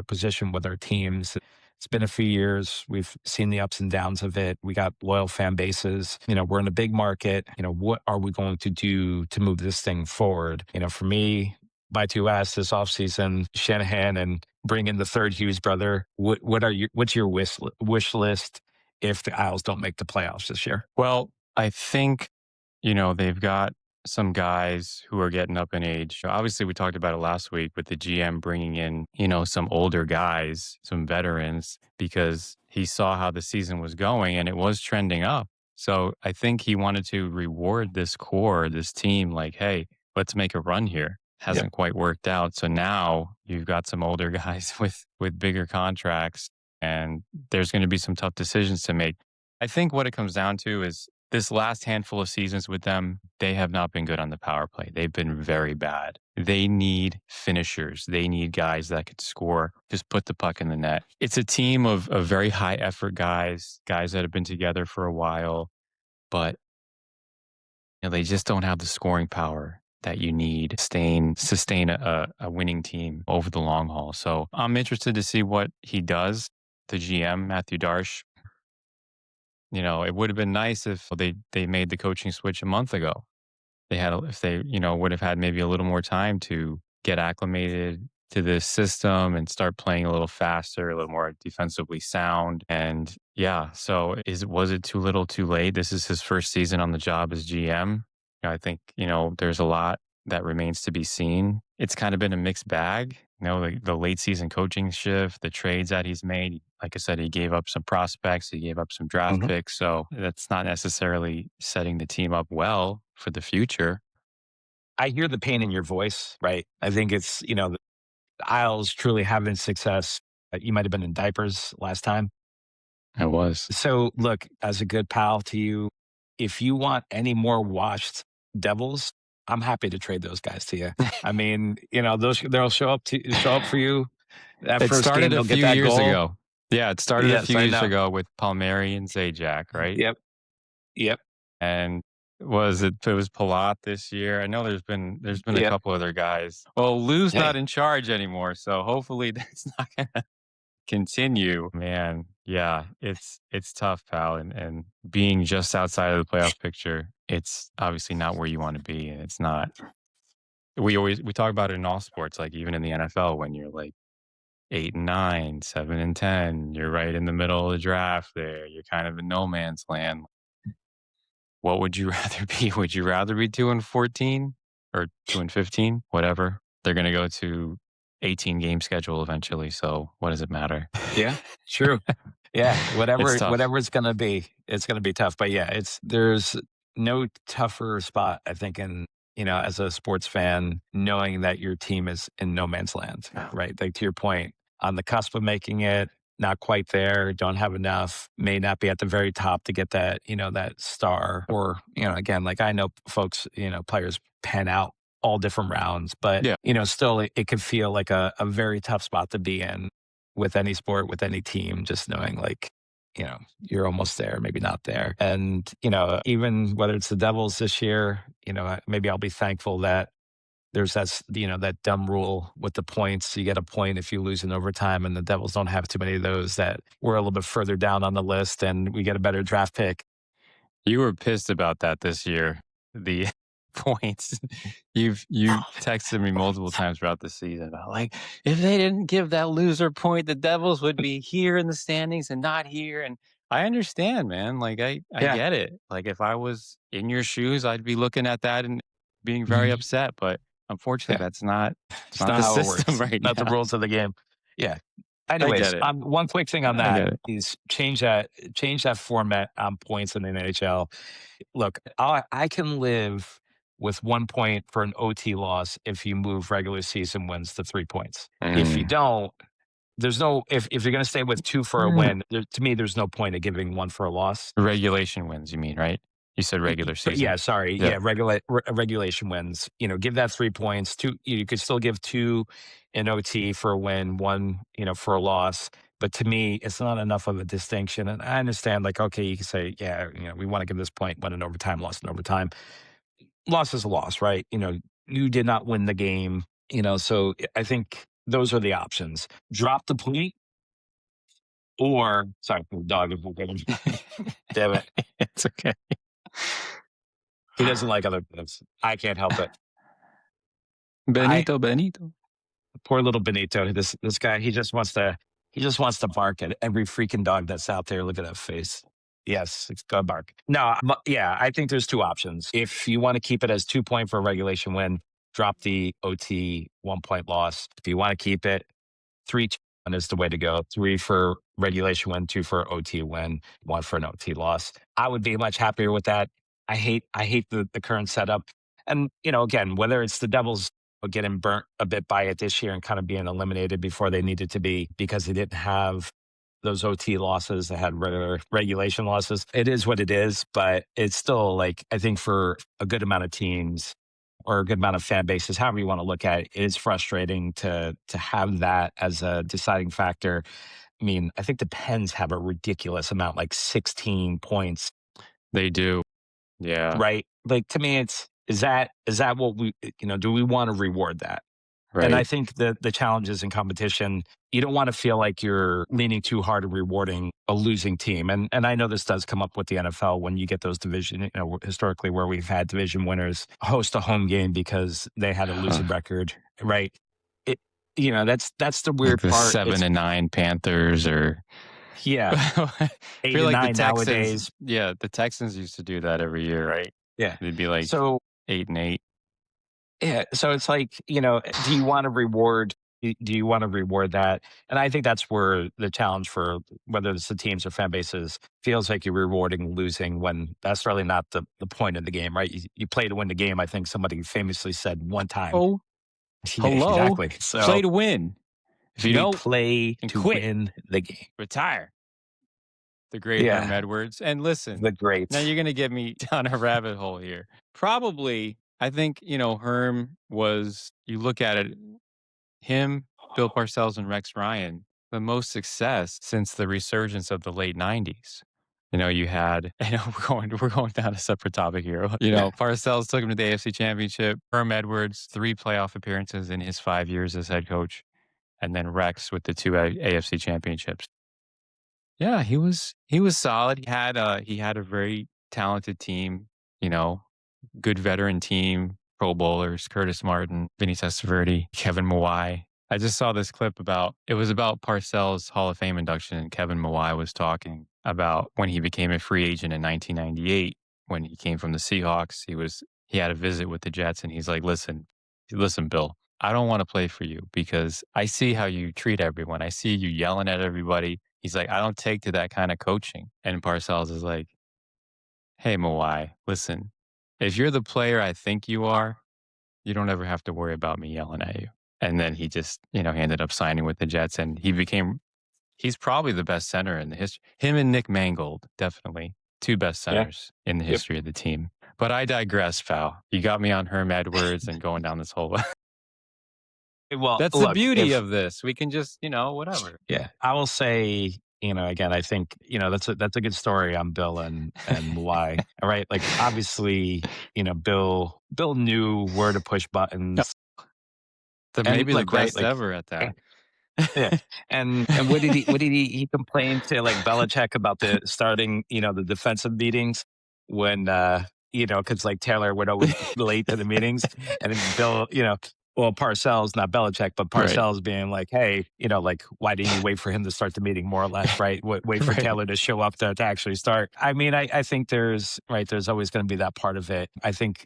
position with our teams. It's been a few years. We've seen the ups and downs of it. We got loyal fan bases. We're in a big market. What are we going to do to move this thing forward? For me, buy two ass this offseason, Shanahan, and bring in the third Hughes brother. What's your wish list if the Isles don't make the playoffs this year? Well, I think, they've got some guys who are getting up in age. Obviously, we talked about it last week with the GM bringing in, some older guys, some veterans, because he saw how the season was going and it was trending up. So I think he wanted to reward this core, this team, like, hey, let's make a run here. Yep. Hasn't quite worked out. So now you've got some older guys with bigger contracts, and there's going to be some tough decisions to make. I think what it comes down to is this last handful of seasons with them, they have not been good on the power play. They've been very bad. They need finishers. They need guys that could score, just put the puck in the net. It's a team of very high effort guys that have been together for a while, but they just don't have the scoring power that you need to sustain a winning team over the long haul. So I'm interested to see what he does. The GM, Matthew Darsh, it would have been nice if they made the coaching switch a month ago. If they, would have had maybe a little more time to get acclimated to this system and start playing a little faster, a little more defensively sound. And yeah, so was it too little too late? This is his first season on the job as GM. I think, there's a lot that remains to be seen. It's kind of been a mixed bag. The late season coaching shift, the trades that he's made. Like I said, he gave up some prospects, he gave up some draft Mhm. picks. So that's not necessarily setting the team up well for the future. I hear the pain in your voice, right? I think it's, the Isles truly having success. You might have been in diapers last time. I was. So, look, as a good pal to you, if you want any more washed Devils, I'm happy to trade those guys to you. I mean, they'll show up for you. That It first game, started a they'll get few that years goal. ago. Yeah, it started a Yes, few I years know. ago with Palmieri and Zajac, right? Yep, yep, And it was Palat this year? I know there's been a yep. couple other guys. Well, Lou's not Hey, in charge anymore, so hopefully that's not gonna continue. Man, yeah, it's tough, pal, and being just outside of the playoff picture, it's obviously not where you want to be, and it's not. We talk about it in all sports, like even in the NFL, when you're like 8 and 9, 7 and 10, you're right in the middle of the draft. There, you're kind of in no man's land. What would you rather be? Would you rather be 2-14 or 2-15? Whatever. They're going to go to 18 game schedule eventually. So what does it matter? yeah, true. Yeah, It's tough. whatever it's gonna be, it's gonna be tough. But yeah, there's no tougher spot, I think, in as a sports fan, knowing that your team is in no man's land, right? Like to your point, on the cusp of making it, not quite there, don't have enough, may not be at the very top to get that, that star. Or, again, like I know folks, players pan out all different rounds, but, Yeah. still it could feel like a very tough spot to be in with any sport, with any team, just knowing like, you're almost there, maybe not there. And, even whether it's the Devils this year, maybe I'll be thankful that there's that dumb rule with the points. You get a point if you lose in overtime, and the Devils don't have too many of those, that we're a little bit further down on the list and we get a better draft pick. You were pissed about that this year. The points. You texted me multiple times throughout the season about like, if they didn't give that loser point, the Devils would be here in the standings and not here. And I understand, man. Like I Yeah. get it. Like if I was in your shoes, I'd be looking at that and being very Mhm. upset. But unfortunately, Yeah. that's not it's It's not not the how it system works. right Not the now. rules of the game. Yeah. I Anyways, get it. one quick thing on I that get it. is change that format on points in the NHL. Look, I can live with 1 point for an OT loss if you move regular season wins to 3 points. If you Mm. don't, there's no if you're going to stay with two for a Mm. win. To me, there's no point of giving one for a loss. Regulation wins, you mean, right? You said regular But yeah, season. sorry, Yeah. yeah, regulation wins. Give that 3 points. Two, you could still give two in OT for a win, one, for a loss. But to me, it's not enough of a distinction. And I understand, like, okay, you can say, yeah, we want to give this point, win in overtime, loss in overtime. Loss is a loss, right? You did not win the game. So I think those are the options. Drop the point, or sorry, the dog is looking. Damn it, It's okay. he doesn't like other dogs. I can't help it. I Benito, Benito. Poor little Benito. This guy, he just wants to bark at every freaking dog that's out there. Look at that face. Yes, it's go bark. No, yeah, I think there's two options. If you want to keep it as 2 point for a regulation win, drop the OT 1 point loss. If you want to keep it, 3-2-1 is the way to go. Three for regulation win, two for OT win, one for an OT loss. I would be much happier with that. I hate the current setup. And, again, whether it's the Devils getting burnt a bit by it this year and kind of being eliminated before they needed to be because they didn't have those OT losses, they had regular regulation losses. It is what it is, but it's still like, I think for a good amount of teams or a good amount of fan bases, however you want to look at it, it is frustrating to have that as a deciding factor. I mean, I think the Pens have a ridiculous amount, like 16 points, They do. Yeah. right? Like to me, is that what do we want to reward that? And I Right. think the challenges in competition, you don't want to feel like you're leaning too hard and rewarding a losing team. And I know this does come up with the NFL when you get those division, historically where we've had division winners host a home game because they had a losing record, right? It, that's the Like weird the part. 7-9 Panthers or Yeah, I eight feel and like the nine Texans, nowadays. yeah, the Texans used to do that every year, right? Yeah. They'd be like So 8-8. yeah, so it's like, do you want to reward do you want to reward that? And I think that's where the challenge for whether it's the teams or fan bases feels like you're rewarding losing when that's really not the point of the game, right? You play to win the game. I think somebody famously said one time. Oh, Yeah, hello. exactly. Play So to win. If you we don't, play and to quit, win the game. retire. The great Herm Yeah, Edwards. And listen, the now greats. you're going to get me down a rabbit hole here. Probably, I think, Herm was, you look at it, him, Bill Parcells, and Rex Ryan, the most success since the resurgence of the late 90s. You had, we're going down a separate topic here. Yeah. Parcells took him to the AFC Championship. Herm Edwards, 3 playoff appearances in his 5 years as head coach. And then Rex with the two AFC championships. Yeah, he was solid. He had a very talented team, you know, good veteran team, Pro Bowlers, Curtis Martin, Vinny Testaverde, Kevin Mawai. I just saw this clip it was about Parcells' Hall of Fame induction, and Kevin Mawai was talking about when he became a free agent in 1998 when he came from the Seahawks. He had a visit with the Jets, and he's like, "Listen, Bill, I don't want to play for you because I see how you treat everyone. I see you yelling at everybody." He's like, "I don't take to that kind of coaching." And Parcells is like, "Hey, Mawai, listen, if you're the player I think you are, You don't ever have to worry about me yelling at you. And then he just, he ended up signing with the Jets and he's probably the best center in the history. Him and Nick Mangold, definitely. Two best Yeah. centers in the Yep. history of the team. But I digress, pal. You got me on Herm Edwards and going down this whole Well, That's the look, beauty if of this. We can just, whatever. yeah, I will say, again, I think, that's a good story on Bill and why. All right. Like obviously, Bill knew where to push buttons and Maybe the like, right, best like ever at that. yeah. And what did he complain to like Belichick about the starting, the defensive meetings when because like Taylor would always be late to the meetings and then Bill, well, Parcells, not Belichick, but Right. Parcells being like, hey, like, why didn't you wait for him to start the meeting, more or less, right? Wait for Right. Taylor to show up to actually start. I mean, I think there's always going to be that part of it. I think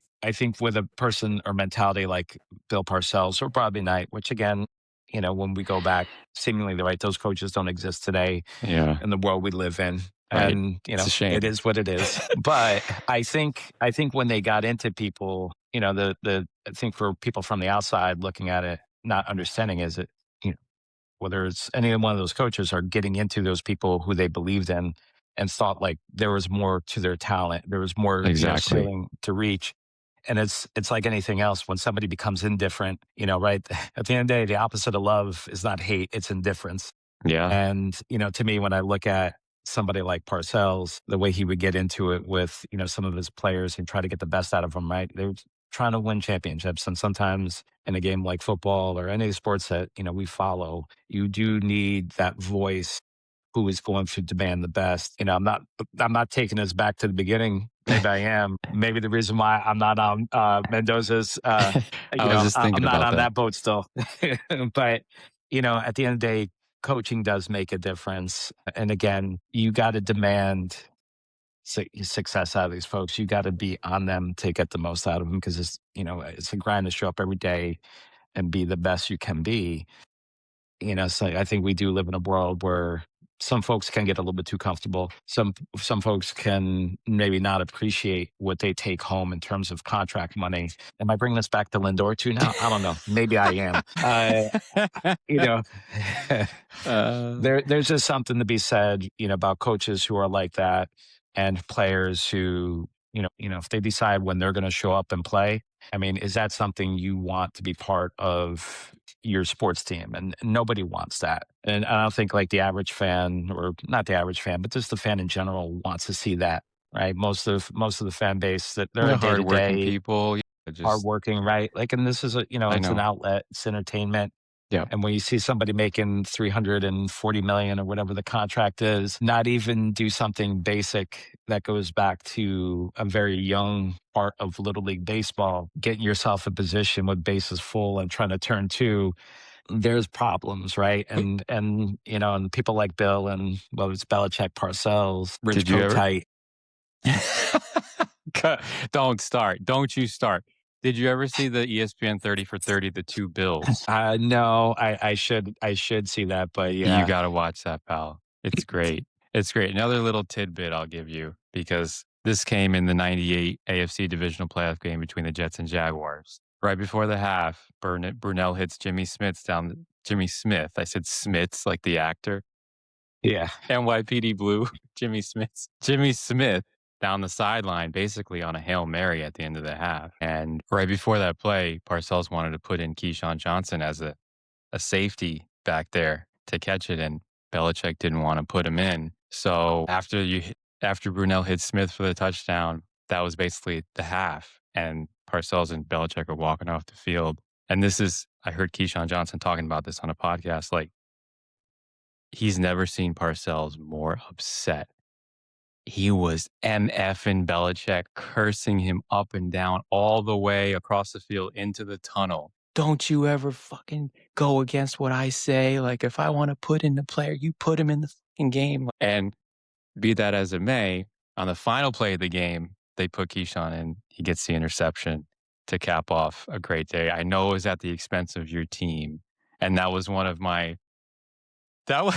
with a person or mentality like Bill Parcells or Bobby Knight, which again, when we go back, seemingly the right, those coaches don't exist today Yeah. in the world we live in. Right. And, It's a it shame. is what it is. But I think when they got into people, I think for people from the outside looking at it, not understanding is it, you know, whether it's any one of those coaches are getting into those people who they believed in and thought like there was more to their talent. There was more, Exactly. ceiling to reach. And it's like anything else when somebody becomes indifferent, right? At the end of the day, the opposite of love is not hate, it's indifference. Yeah. And, to me, when I look at somebody like Parcells, the way he would get into it with, some of his players and try to get the best out of them, right? They're trying to win championships. And sometimes in a game like football or any sports that, we follow, you do need that voice who is going to demand the best. I'm not taking us back to the beginning. Maybe I am. Maybe the reason why I'm not on Mendoza's, I was just I'm thinking not about on that. that boat still. But, at the end of the day, coaching does make a difference. And again, you got to demand success out of these folks. You got to be on them to get the most out of them because it's a grind to show up every day and be the best you can be. So I think we do live in a world where some folks can get a little bit too comfortable. Some folks can maybe not appreciate what they take home in terms of contract money. Am I bringing this back to Lindor too now? I don't know. Maybe I am. You know, uh, there's just something to be said, about coaches who are like that and players who, if they decide when they're going to show up and play. I mean, is that something you want to be part of your sports team? And nobody wants that. And I don't think like the average fan, or not the average fan, but just the fan in general wants to see that, right? Most of the fan base that they're a the day to hardworking day people. Just, hardworking, right? Like, and this is I it's an know. outlet, it's entertainment. Yeah. And when you see somebody making 340 million or whatever the contract is, not even do something basic that goes back to a very young part of Little League Baseball, getting yourself a position with bases full and trying to turn two, there's problems, right? And people like Bill and whether it's Belichick, Parcells, Rich Did you ever? Kotite. Don't start. Don't you start. Did you ever see the ESPN 30 for 30, the two Bills? No, I should see that, but You yeah. got to watch that, pal. It's great. It's great. Another little tidbit I'll give you because this came in the 98 AFC divisional playoff game between the Jets and Jaguars. Right before the half, Brunell hits Jimmy Smith. I said Smits like the actor. Yeah. NYPD Blue, Jimmy Smith down the sideline, basically on a Hail Mary at the end of the half. And right before that play, Parcells wanted to put in Keyshawn Johnson as a safety back there to catch it, and Belichick didn't want to put him in. So after Brunell hit Smith for the touchdown, that was basically the half. And Parcells and Belichick are walking off the field. And I heard Keyshawn Johnson talking about this on a podcast. Like, he's never seen Parcells more upset. He was MFing Belichick, cursing him up and down all the way across the field into the tunnel. Don't you ever fucking go against what I say. Like, if I want to put in the player, you put him in the fucking game. And be that as it may, on the final play of the game, they put Keyshawn in. He gets the interception to cap off a great day. I know it was at the expense of your team. And that was one of my that was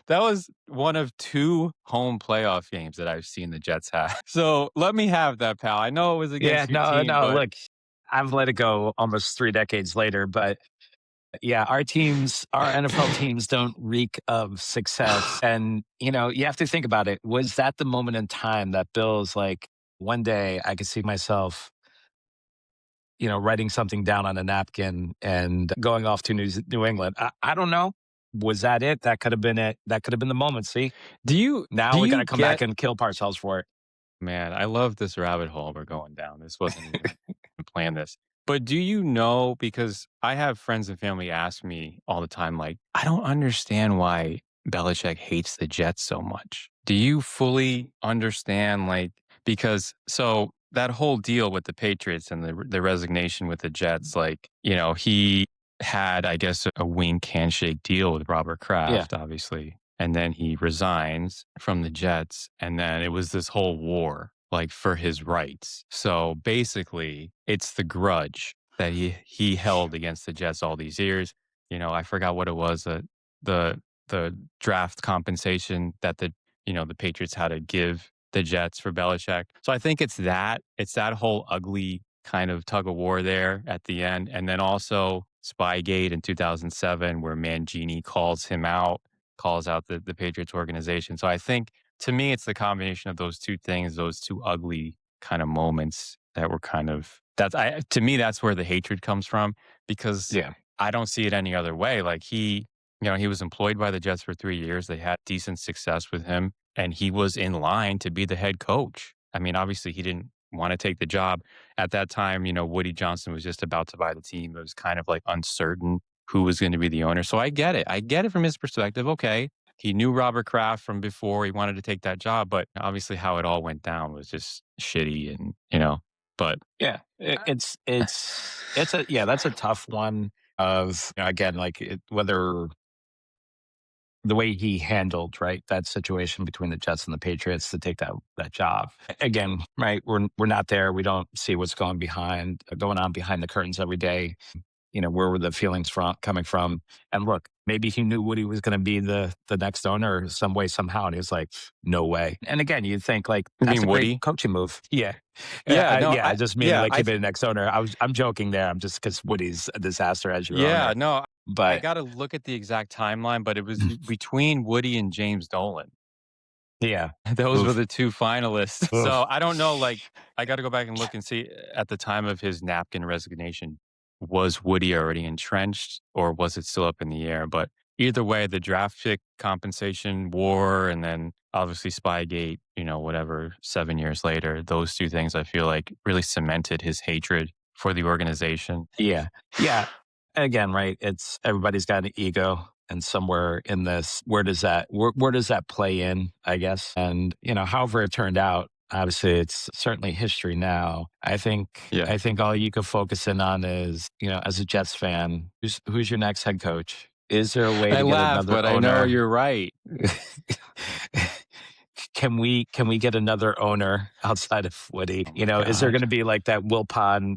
that was one of 2 home playoff games that I've seen the Jets have. So let me have that, pal. I know it was Yeah, against your no, team, no, but look. I've let it go almost 3 decades later, but yeah, our NFL teams don't reek of success. And, you have to think about it. Was that the moment in time that Bill's like, one day I could see myself, writing something down on a napkin and going off to New England? I don't know. Was that it? That could have been it. That could have been the moment. See, Do you now do we got to you come back get and kill ourselves for it. Man, I love this rabbit hole we're going down. This wasn't even plan this. But do you know, because I have friends and family ask me all the time, like, I don't understand why Belichick hates the Jets so much. Do you fully understand, like, because so that whole deal with the Patriots and the resignation with the Jets, like, he had, I guess, a wink handshake deal with Robert Yeah. Kraft, obviously. And then he resigns from the Jets. And then it was this whole war, like for his rights. So basically, it's the grudge that he held against the Jets all these years. I forgot what it was, the the draft compensation that the Patriots had to give the Jets for Belichick. So I think it's that whole ugly kind of tug of war there at the end. And then also Spygate in 2007, where Mangini calls out the Patriots organization. So I think to me, it's the combination of those two things, those two ugly kind of moments that were kind of to me, that's where the hatred comes from, because Yeah. I don't see it any other way. Like he was employed by the Jets for 3 years. They had decent success with him, and he was in line to be the head coach. I mean, obviously he didn't want to take the job at that time. Woody Johnson was just about to buy the team. It was kind of like uncertain who was going to be the owner. So I get it. I get it from his perspective. Okay. He knew Robert Kraft from before. He wanted to take that job, but obviously how it all went down was just shitty but Yeah, it's a yeah, that's a tough one. Of again, like whether the way he handled right that situation between the Jets and the Patriots to take that job again, right? We're not there. We don't see what's going on behind the curtains every day. Where were the feelings coming from? And look, maybe he knew Woody was going to be the next owner some way, somehow. And he was like, no way. And again, you'd think like, you that's mean a great Woody? coaching move. Yeah. Yeah, no, Yeah. Just meaning like I he'd be the next owner. I'm joking there. I'm just because Woody's a disaster as your yeah, owner. no, I But got to look at the exact timeline, but it was between Woody and James Dolan. yeah. Those were Oof. the 2 finalists. So Oof. I don't know, like, I got to go back and look and see at the time of his napkin resignation, was Woody already entrenched or was it still up in the air? But either way, the draft pick compensation war and then obviously Spygate, whatever, 7 years later, those two things I feel like really cemented his hatred for the organization. Yeah. Yeah. Again, right. It's everybody's got an ego. And somewhere in this, where does that play in, I guess? And, however it turned out, obviously it's certainly history now. I think Yeah. I think all you can focus in on is, as a Jets fan, who's your next head coach? Is there a way I to get laugh, another but I know owner? you're right. Can we get another owner outside of Woody? Oh my Is there God. going to be like that Wilpon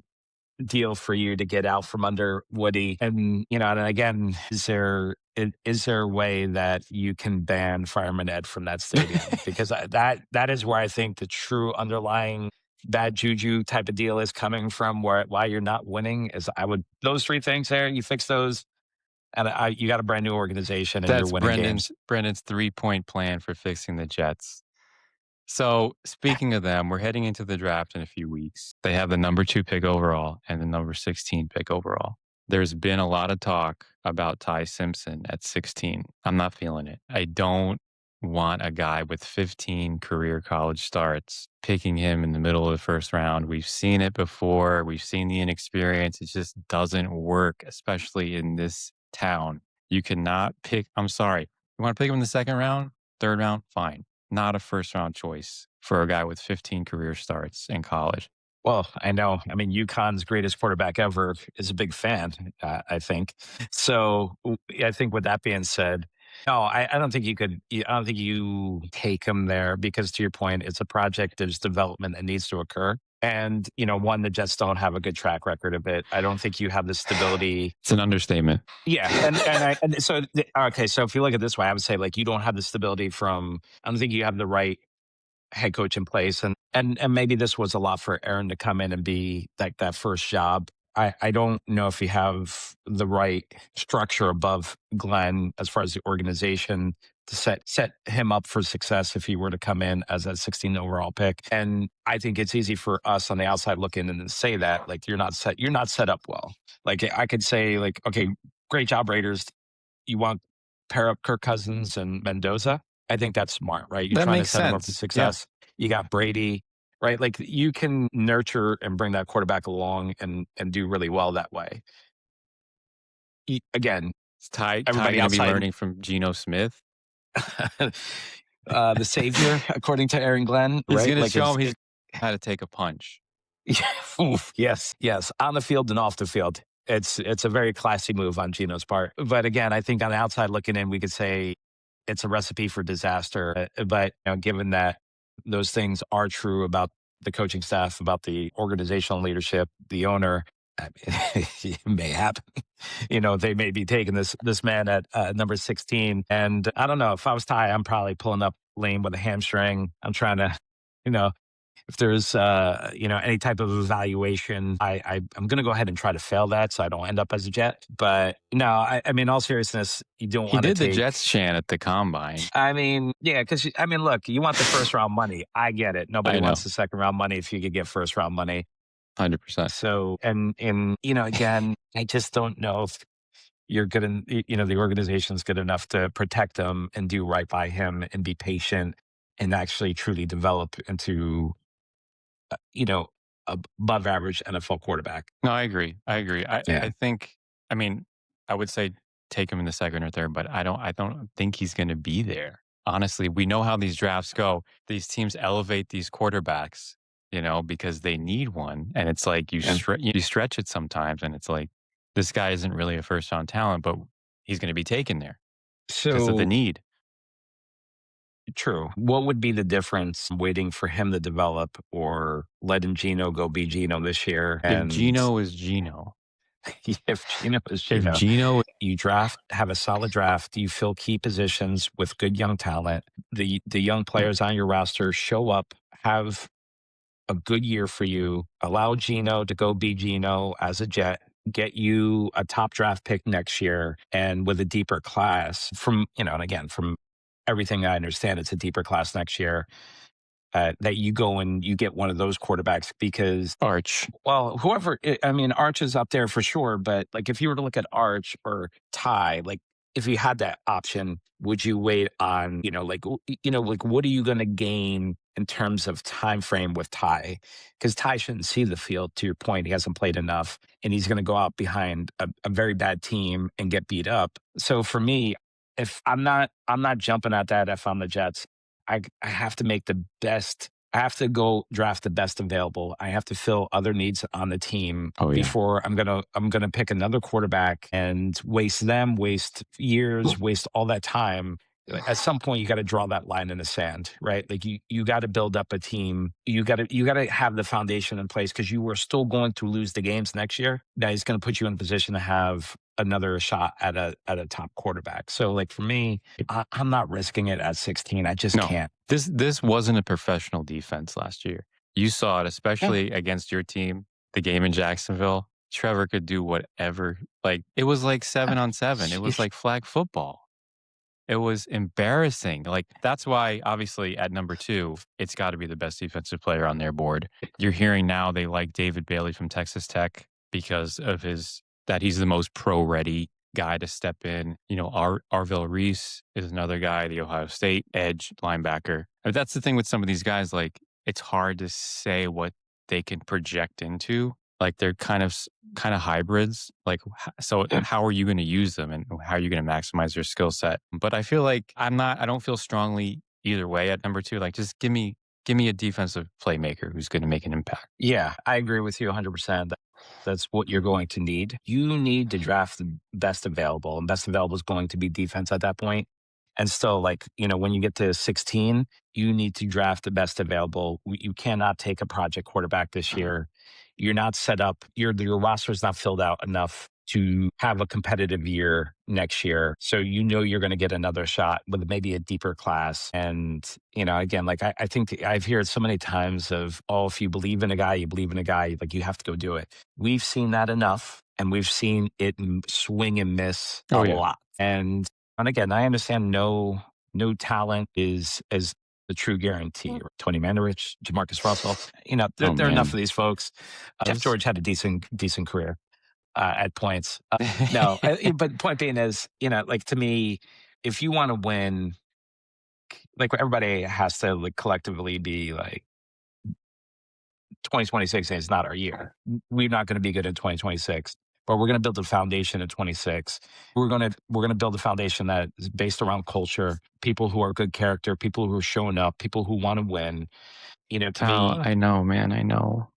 deal for you to get out from under Woody? And and again, is there a way that you can ban Fireman Ed from that stadium? Because that is where I think the true underlying bad juju type of deal is coming from. Why you're not winning is those three things there. You fix those, and you got a brand new organization, and you're That's winning Brendan's games. Brendan's 3-point plan for fixing the Jets. So, speaking of them, we're heading into the draft in a few weeks. They have the number 2 pick overall and the number 16 pick overall. There's been a lot of talk about Ty Simpson at 16. I'm not feeling it. I don't want a guy with 15 career college starts picking him in the middle of the first round. We've seen it before. We've seen the inexperience. It just doesn't work, especially in this town. You cannot pick. I'm sorry. You want to pick him in the second round, third round? Fine, not a first round choice for a guy with 15 career starts in college. Well, I know. I mean, UConn's greatest quarterback ever is a big fan, I think. So I think with that being said, no, I don't think you could. I don't think you take him there because, to your point, it's a project. There's development that needs to occur, and one, the Jets don't have a good track record of it. I don't think you have the stability. It's an understatement. Yeah, okay. So if you look at it this way, I would say like you don't have the stability from. I don't think you have the right head coach in place. And and maybe this was a lot for Aaron to come in and be like that first job. I don't know if you have the right structure above Glenn as far as the organization to set him up for success if he were to come in as a 16 overall pick. And I think it's easy for us on the outside looking in and say that like you're not set up well. Like I could say like, okay, great job, Raiders. You want pair up Kirk Cousins and Mendoza? I think that's smart, right? You're That trying to makes set them up for sense. Yeah. success. You got Brady, right? Like you can nurture and bring that quarterback along and do really well that way. Again, Is Ty everybody going to be outside, learning from Geno Smith? the savior, according to Aaron Glenn, He's right? going to Like show him he's how to take a punch. oof, yes, yes, on the field and off the field. It's a very classy move on Gino's part. But again, I think on the outside looking in, we could say it's a recipe for disaster. But given that those things are true about the coaching staff, about the organizational leadership, the owner, I mean, it may happen. They may be taking this man at number 16, and I don't know. If I was Ty, I'm probably pulling up lame with a hamstring. I'm trying to, you know, if there's any type of evaluation, I'm going to go ahead and try to fail that so I don't end up as a Jet. But no, I mean, all seriousness, you don't He want to did the take. Jets chant at the combine. I mean, yeah, because I mean, look, you want the first round money. I get it. Nobody I wants know, the second round money if you could get first round money. 100%. So, and again, I just don't know if you're good and the organization's good enough to protect him and do right by him and be patient and actually truly develop into you know, above average NFL quarterback. No, I agree. I agree. I Yeah. think, I mean, I would say take him in the second or third, but I don't think he's going to be there. Honestly, we know how these drafts go. These teams elevate these quarterbacks, because they need one, and it's like Yeah. you stretch it sometimes, and it's like this guy isn't really a first round talent, but he's going to be taken there because of the So need. true. What would be the difference waiting for him to develop or letting Gino go be Gino this year? If And Gino is Gino, if Gino is if Gino, Gino, you have a solid draft, you fill key positions with good young talent. The young players on your roster show up, have a good year for you. Allow Gino to go be Gino as a Jet. Get you a top draft pick next year, and with a deeper class and again, from everything I understand, it's a deeper class next year. That you go and you get one of those quarterbacks because, Arch, well, I mean, Arch is up there for sure, but like if you were to look at Arch or Ty, like if you had that option, would you wait on, like what are you going to gain in terms of time frame with Ty? Because Ty shouldn't see the field. To your point, he hasn't played enough, and he's going to go out behind a very bad team and get beat up. So for me, if I'm not jumping at that. If I'm the Jets, I have to make the best. I have to go draft the best available. I have to fill other needs on the team oh yeah, before I'm gonna pick another quarterback and waste years, waste all that time. At some point, you got to draw that line in the sand, right? Like you got to build up a team. You got to have the foundation in place because you were still going to lose the games next year. Now he's going to put you in position to have another shot at a top quarterback. So like for me, I'm not risking it at 16. I just no, can't. this wasn't a professional defense last year. You saw it, Yeah. especially against your team, the game in Jacksonville. Trevor could do whatever. Like it was like 7-on-7. It was like flag football. It was embarrassing. Like that's why, obviously, at number 2, it's got to be the best defensive player on their board. You're hearing now they like David Bailey from Texas Tech because of that he's the most pro-ready guy to step in. Arville Reese is another guy, the Ohio State edge linebacker. And that's the thing with some of these guys. Like it's hard to say what they can project into. Like they're kind of hybrids. Like so, Yeah. how are you going to use them, and how are you going to maximize their skill set? But I feel like I don't feel strongly either way at number 2. Like just give me a defensive playmaker who's going to make an impact. Yeah, I agree with you 100%. That's what you're going to need. You need to draft the best available, and best available is going to be defense at that point. And still, like, when you get to 16, you need to draft the best available. You cannot take a project quarterback this year. You're not set up, your roster is not filled out enough to have a competitive year next year. So you're going to get another shot with maybe a deeper class. And, again, like I think I've heard so many times of, oh, if you believe in a guy, you believe in a guy, like you have to go do it. We've seen that enough, and we've seen it swing and miss a Oh, yeah. lot. And again, I understand no talent is as the true guarantee. Tony Mandarich, Jamarcus Russell, Oh, there are enough man. of these folks. Jeff Those George had a decent career at points. No, but point being is, like to me, if you want to win, like everybody has to like collectively be like 2026 is not our year. We're not going to be good in 2026, but we're going to build a foundation in 26. We're going to build a foundation that is based around culture, people who are good character, people who are showing up, people who want to win. To Pal, me, I know, man. I know.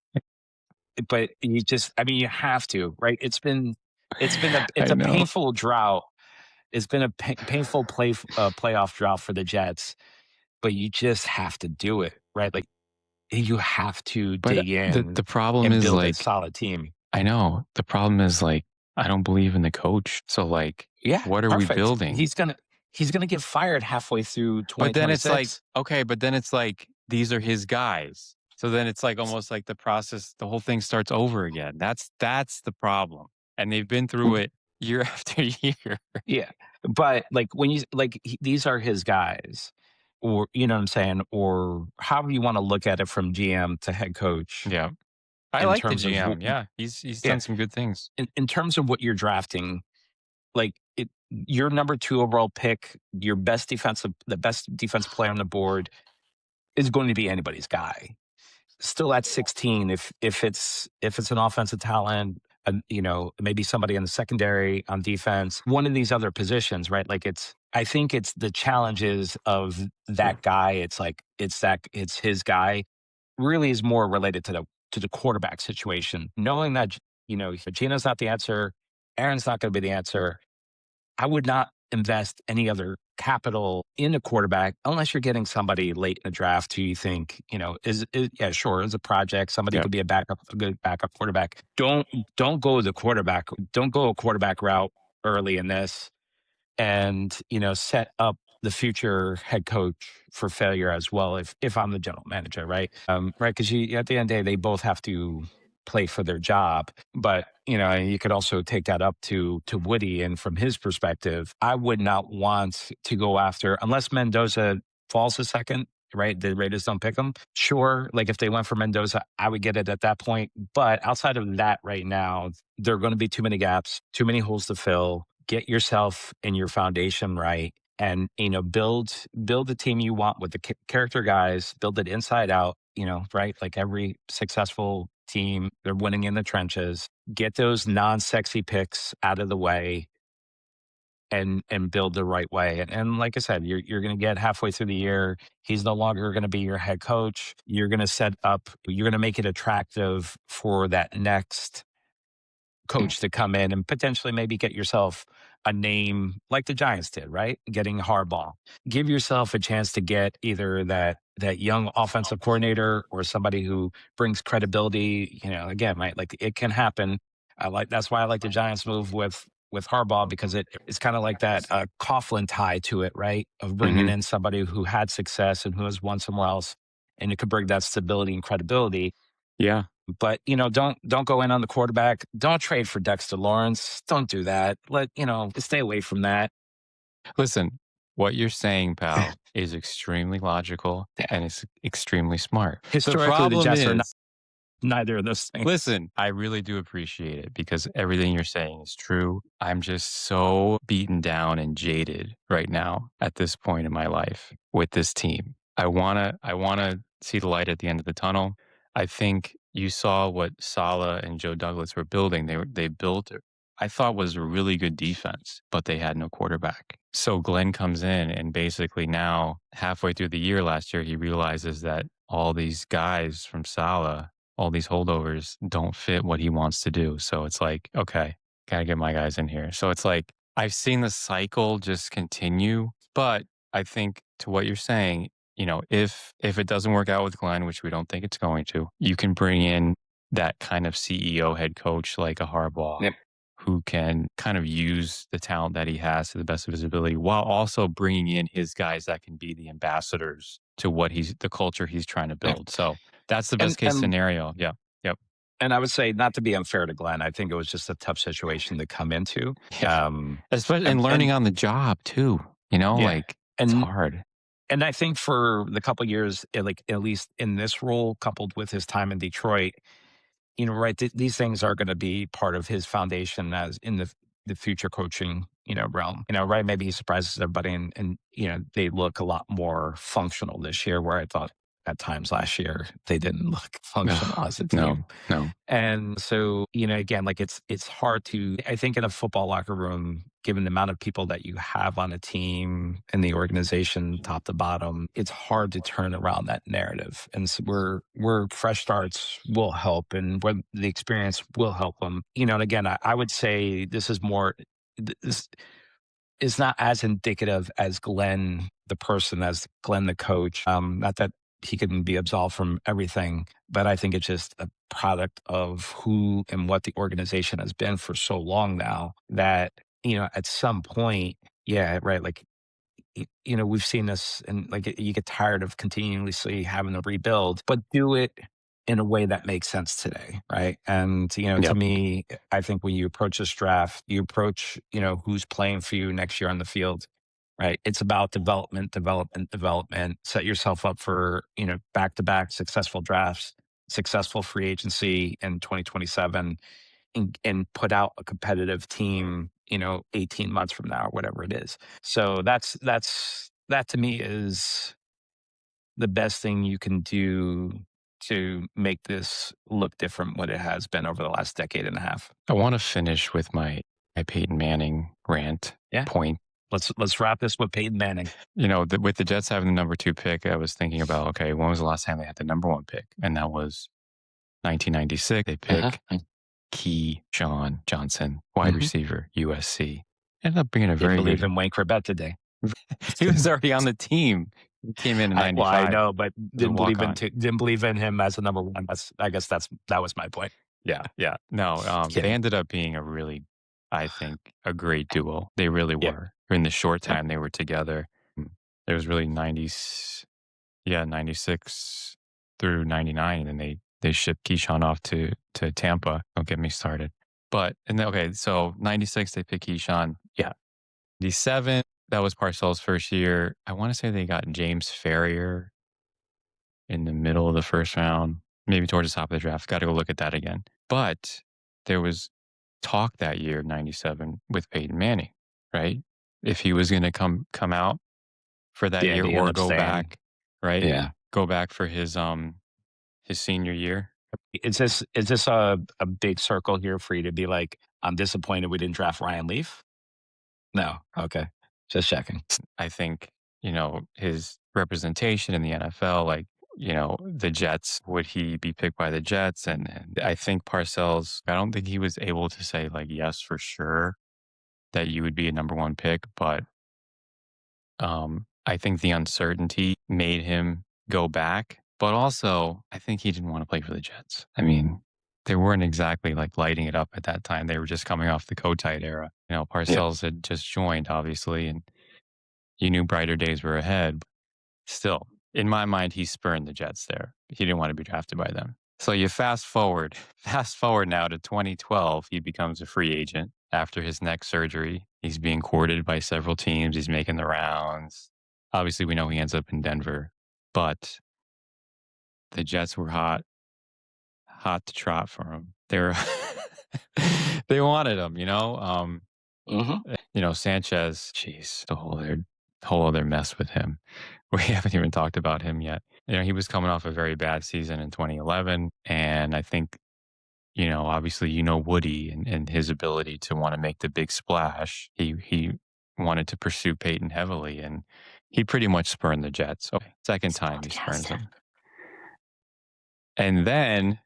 but you have to, right? It's I a know. painful drought. It's been a painful playoff drought for the Jets, but you just have to do it, right? Like you have to But dig the in the problem and is build a like, solid team. I know. The problem is like, I don't believe in the coach. So like, Yeah, what are we perfect. building? He's gonna get fired halfway through But then it's like, 2026. okay, but then it's like these are his guys. So then it's like almost like the process, the whole thing starts over again. That's the problem. And they've been through it year after year. Yeah, but like when you like these are his guys, or you know what I'm saying, or however you want to look at it from GM to head coach Yeah. I in like the terms of GM. Yeah. He's yeah, done some good things. in terms of what you're drafting, like your number 2 overall pick, the best defensive player on the board is going to be anybody's guy. Still at 16, if it's an offensive talent, maybe somebody in the secondary on defense, one of these other positions, right? Like I think it's the challenges of that guy. It's his guy. Really is more related to the quarterback situation. Knowing that Gino's not the answer, Aaron's not going to be the answer. I would not invest any other capital in a quarterback unless you're getting somebody late in the draft who you think, yeah, sure, is a project. Somebody Yep. could be a good backup quarterback. Don't go the quarterback. Don't go a quarterback route early in this, and set up the future head coach for failure as well. If I'm the general manager, right, right, because you at the end of the day they both have to play for their job. But you could also take that up to Woody, and from his perspective, I would not want to go after unless Mendoza falls a second. Right, the Raiders don't pick him. Sure, like if they went for Mendoza, I would get it at that point. But outside of that, right now, there are going to be too many gaps, too many holes to fill. Get yourself and your foundation right, and build the team you want with the character guys. Build it inside out. Right, like every successful team, they're winning in the trenches. Get those non-sexy picks out of the way, and build the right way. And like I said, you're going to get halfway through the year. He's no longer going to be your head coach. You're going to set up. You're going to make it attractive for that next coach to come in and potentially maybe get yourself a name like the Giants did, right? Getting Harbaugh. Give yourself a chance to get either that young offensive coordinator or somebody who brings credibility. Again, right? Like it can happen. That's why I like the Giants move with Harbaugh, because it's kind of like that Coughlin tie to it, right? Of bringing Hmm. in somebody who had success and who has won somewhere else, and it could bring that stability and credibility. Yeah. But don't go in on the quarterback. Don't trade for Dexter Lawrence. Don't do that. Stay away from that. Listen, what you're saying, pal, is extremely logical and it's extremely smart. The Historically, the problem Jets are not is, neither of those things. listen, I really do appreciate it because everything you're saying is true. I'm just so beaten down and jaded right now at this point in my life with this team. I want to see the light at the end of the tunnel. I think you saw what Saleh and Joe Douglas were building. They built I thought was a really good defense, but they had no quarterback. So Glenn comes in and basically now halfway through the year last year he realizes that all these guys from Saleh, all these holdovers don't fit what he wants to do. So it's like, okay, gotta get my guys in here. So it's like, I've seen the cycle just continue, but I think to what you're saying, if it doesn't work out with Glenn, which we don't think it's going to, you can bring in that kind of CEO head coach like a Harbaugh Yep. who can kind of use the talent that he has to the best of his ability while also bringing in his guys that can be the ambassadors to the culture he's trying to Yeah. build. So that's the And best case and scenario. Yeah. Yep. and I would say, not to be unfair to Glenn, I think it was just a tough situation to come into. Yeah. Especially and And learning on the job too, yeah, like it's and hard. and I think for the couple years, like at least in this role, coupled with his time in Detroit, right, these things are going to be part of his foundation as in the future coaching, realm. Right? Maybe he surprises everybody, and they look a lot more functional this year, where I thought at times last year they didn't look functional Ugh, as a no, team. no. And so, again, like it's hard to, I think, in a football locker room, given the amount of people that you have on a team and the organization top to bottom, it's hard to turn around that narrative. And so where fresh starts will help, and where the experience will help them. And again, I would say this is more this is not as indicative as Glenn the person, as Glenn the coach. Not that he can be absolved from everything, but I think it's just a product of who and what the organization has been for so long now that, at some point, yeah, right, like, we've seen this, and like you get tired of continuously having to rebuild, but do it in a way that makes sense today, right? And to Yep. me, I think when you approach this draft, you approach who's playing for you next year on the field, right? It's about development, development, development. Set yourself up for back to back successful drafts, successful free agency in 2027, and put out a competitive team, 18 months from now or whatever it is. So that to me is the best thing you can do to make this look different what it has been over the last decade and a half. I want to finish with my Peyton Manning rant Yeah. point. Let's wrap this with Peyton Manning. With the Jets having the number 2 pick, I was thinking about, okay, when was the last time they had the number 1 pick? And that was 1996. They pick Keyshawn Johnson, wide Mhm. receiver, USC. Ended up being a Didn't very believe good. in Wayne Corbett today. He was already on the team. He came in I 95 know, but as a walk-on. didn't believe in him as a number one. I guess that was my point. Yeah, yeah. No, they Kidding. ended up being I think, a great duo. They really Yeah. were. In the short Yep. time they were together, there was really 96 through 99, and they shipped Keyshawn off to Tampa. Don't get me started. But and then, okay, so 96 they picked Keyshawn. Yeah. 97, that was Parcells' first year. I wanna say they got James Ferrier in the middle of the first round, maybe towards the top of the draft. Gotta go look at that again. But there was talk that year, 97, with Peyton Manning, right? If he was gonna come out for that Yeah, year and he ended or up go staying. back, right? Yeah. Go back for his senior year. Is this a big circle here for you to be like, I'm disappointed we didn't draft Ryan Leaf? No. Okay. Just checking. I think, his representation in the NFL, like, the Jets, would he be picked by the Jets? And I think Parcells, I don't think he was able to say like, yes, for sure that you would be a number 1 pick, but I think the uncertainty made him go back, but also I think he didn't want to play for the Jets. I mean, they weren't exactly like lighting it up at that time. They were just coming off the Kotite era. Yeah. Parcells had just joined, obviously, and you knew brighter days were ahead. Still, in my mind, he spurned the Jets there. He didn't want to be drafted by them. So you fast forward now to 2012, he becomes a free agent after his neck surgery. He's being courted by several teams. He's making the rounds. Obviously, we know he ends up in Denver, but the Jets were hot to trot for him. They wanted him, Hmm. Sanchez, jeez, the whole other mess with him. We haven't even talked about him yet. He was coming off a very bad season in 2011, and I think, obviously, Woody and his ability to want to make the big splash. He wanted to pursue Peyton heavily, and he pretty much spurned the Jets. Okay, second time he spurns them. And then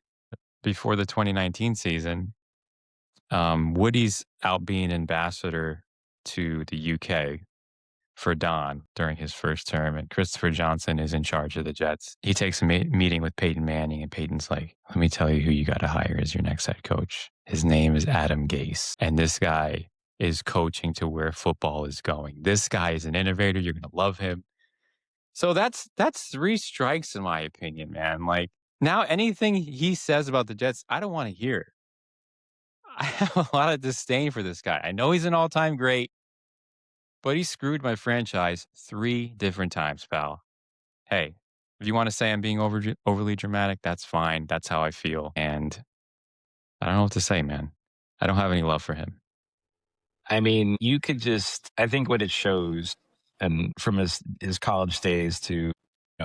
before the 2019 season, Woody's out being ambassador to the UK for Don during his first term, and Christopher Johnson is in charge of the Jets. He takes a meeting with Peyton Manning, and Peyton's like, let me tell you who you got to hire as your next head coach. His name is Adam Gase. And this guy is coaching to where football is going. This guy is an innovator. You're going to love him. So that's 3 strikes in my opinion, man. Like, now anything he says about the Jets, I don't want to hear. I have a lot of disdain for this guy. I know he's an all-time great, but he screwed my franchise 3 different times, pal. Hey, if you want to say I'm being overly dramatic, that's fine. That's how I feel. And I don't know what to say, man. I don't have any love for him. I mean, you could just, I think what it shows, and from his college days to,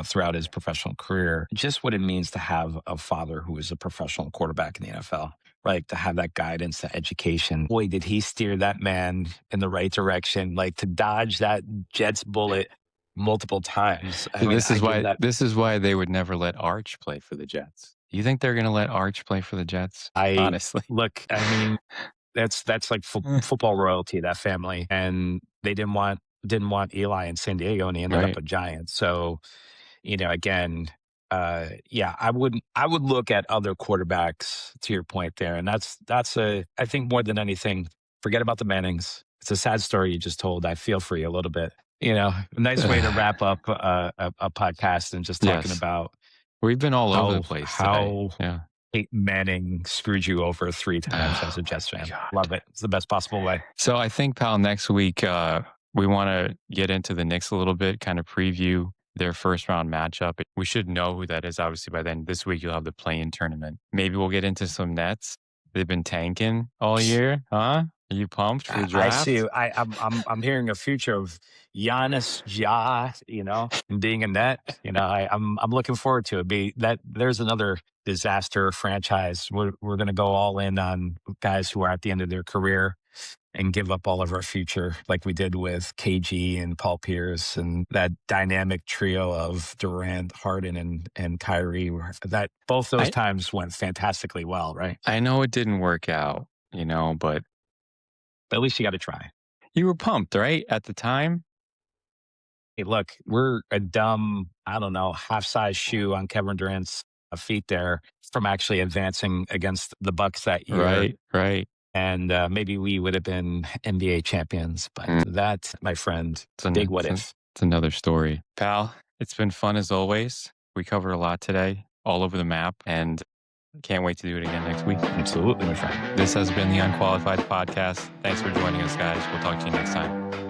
throughout his professional career, just what it means to have a father who is a professional quarterback in the NFL, right? To have that guidance, that education. Boy, did he steer that man in the right direction, like to dodge that Jets bullet multiple times. I mean, This is why they would never let Arch play for the Jets. You think they're going to let Arch play for the Jets? Honestly. Look, I mean, that's like football royalty, that family, and they didn't want Eli in San Diego, and he ended up a Giant. So, again, yeah, I would look at other quarterbacks, to your point there, and that's I think more than anything, forget about the Mannings. It's a sad story you just told. I feel for you a little bit. A nice way to wrap up a podcast and just talking about. We've been all over the place how today. Yeah. Peyton Manning screwed you over 3 times as a Jets fan. Love it. It's the best possible way. So I think, pal, next week we want to get into the Knicks a little bit, kind of preview their first round matchup. We should know who that is, obviously, by then. This week you'll have the play-in tournament. Maybe we'll get into some Nets. They've been tanking all year, huh? Are you pumped for the draft? I see. I'm hearing a future of Giannis, being a Net. I'm looking forward to it. There's another disaster franchise. We're going to go all in on guys who are at the end of their career and give up all of our future, like we did with KG and Paul Pierce and that dynamic trio of Durant, Harden, and Kyrie. That both those times went fantastically well, right? I know it didn't work out, but at least you got to try. You were pumped, right? At the time? Hey, look, we're a dumb, I don't know, half-size shoe on Kevin Durant's feet there from actually advancing against the Bucks that year. Right. And maybe we would have been NBA champions. But that, my friend, big what if. It's another story. Pal, it's been fun as always. We covered a lot today, all over the map, and can't wait to do it again next week. Absolutely, my friend. This has been the Unqualified Podcast. Thanks for joining us, guys. We'll talk to you next time.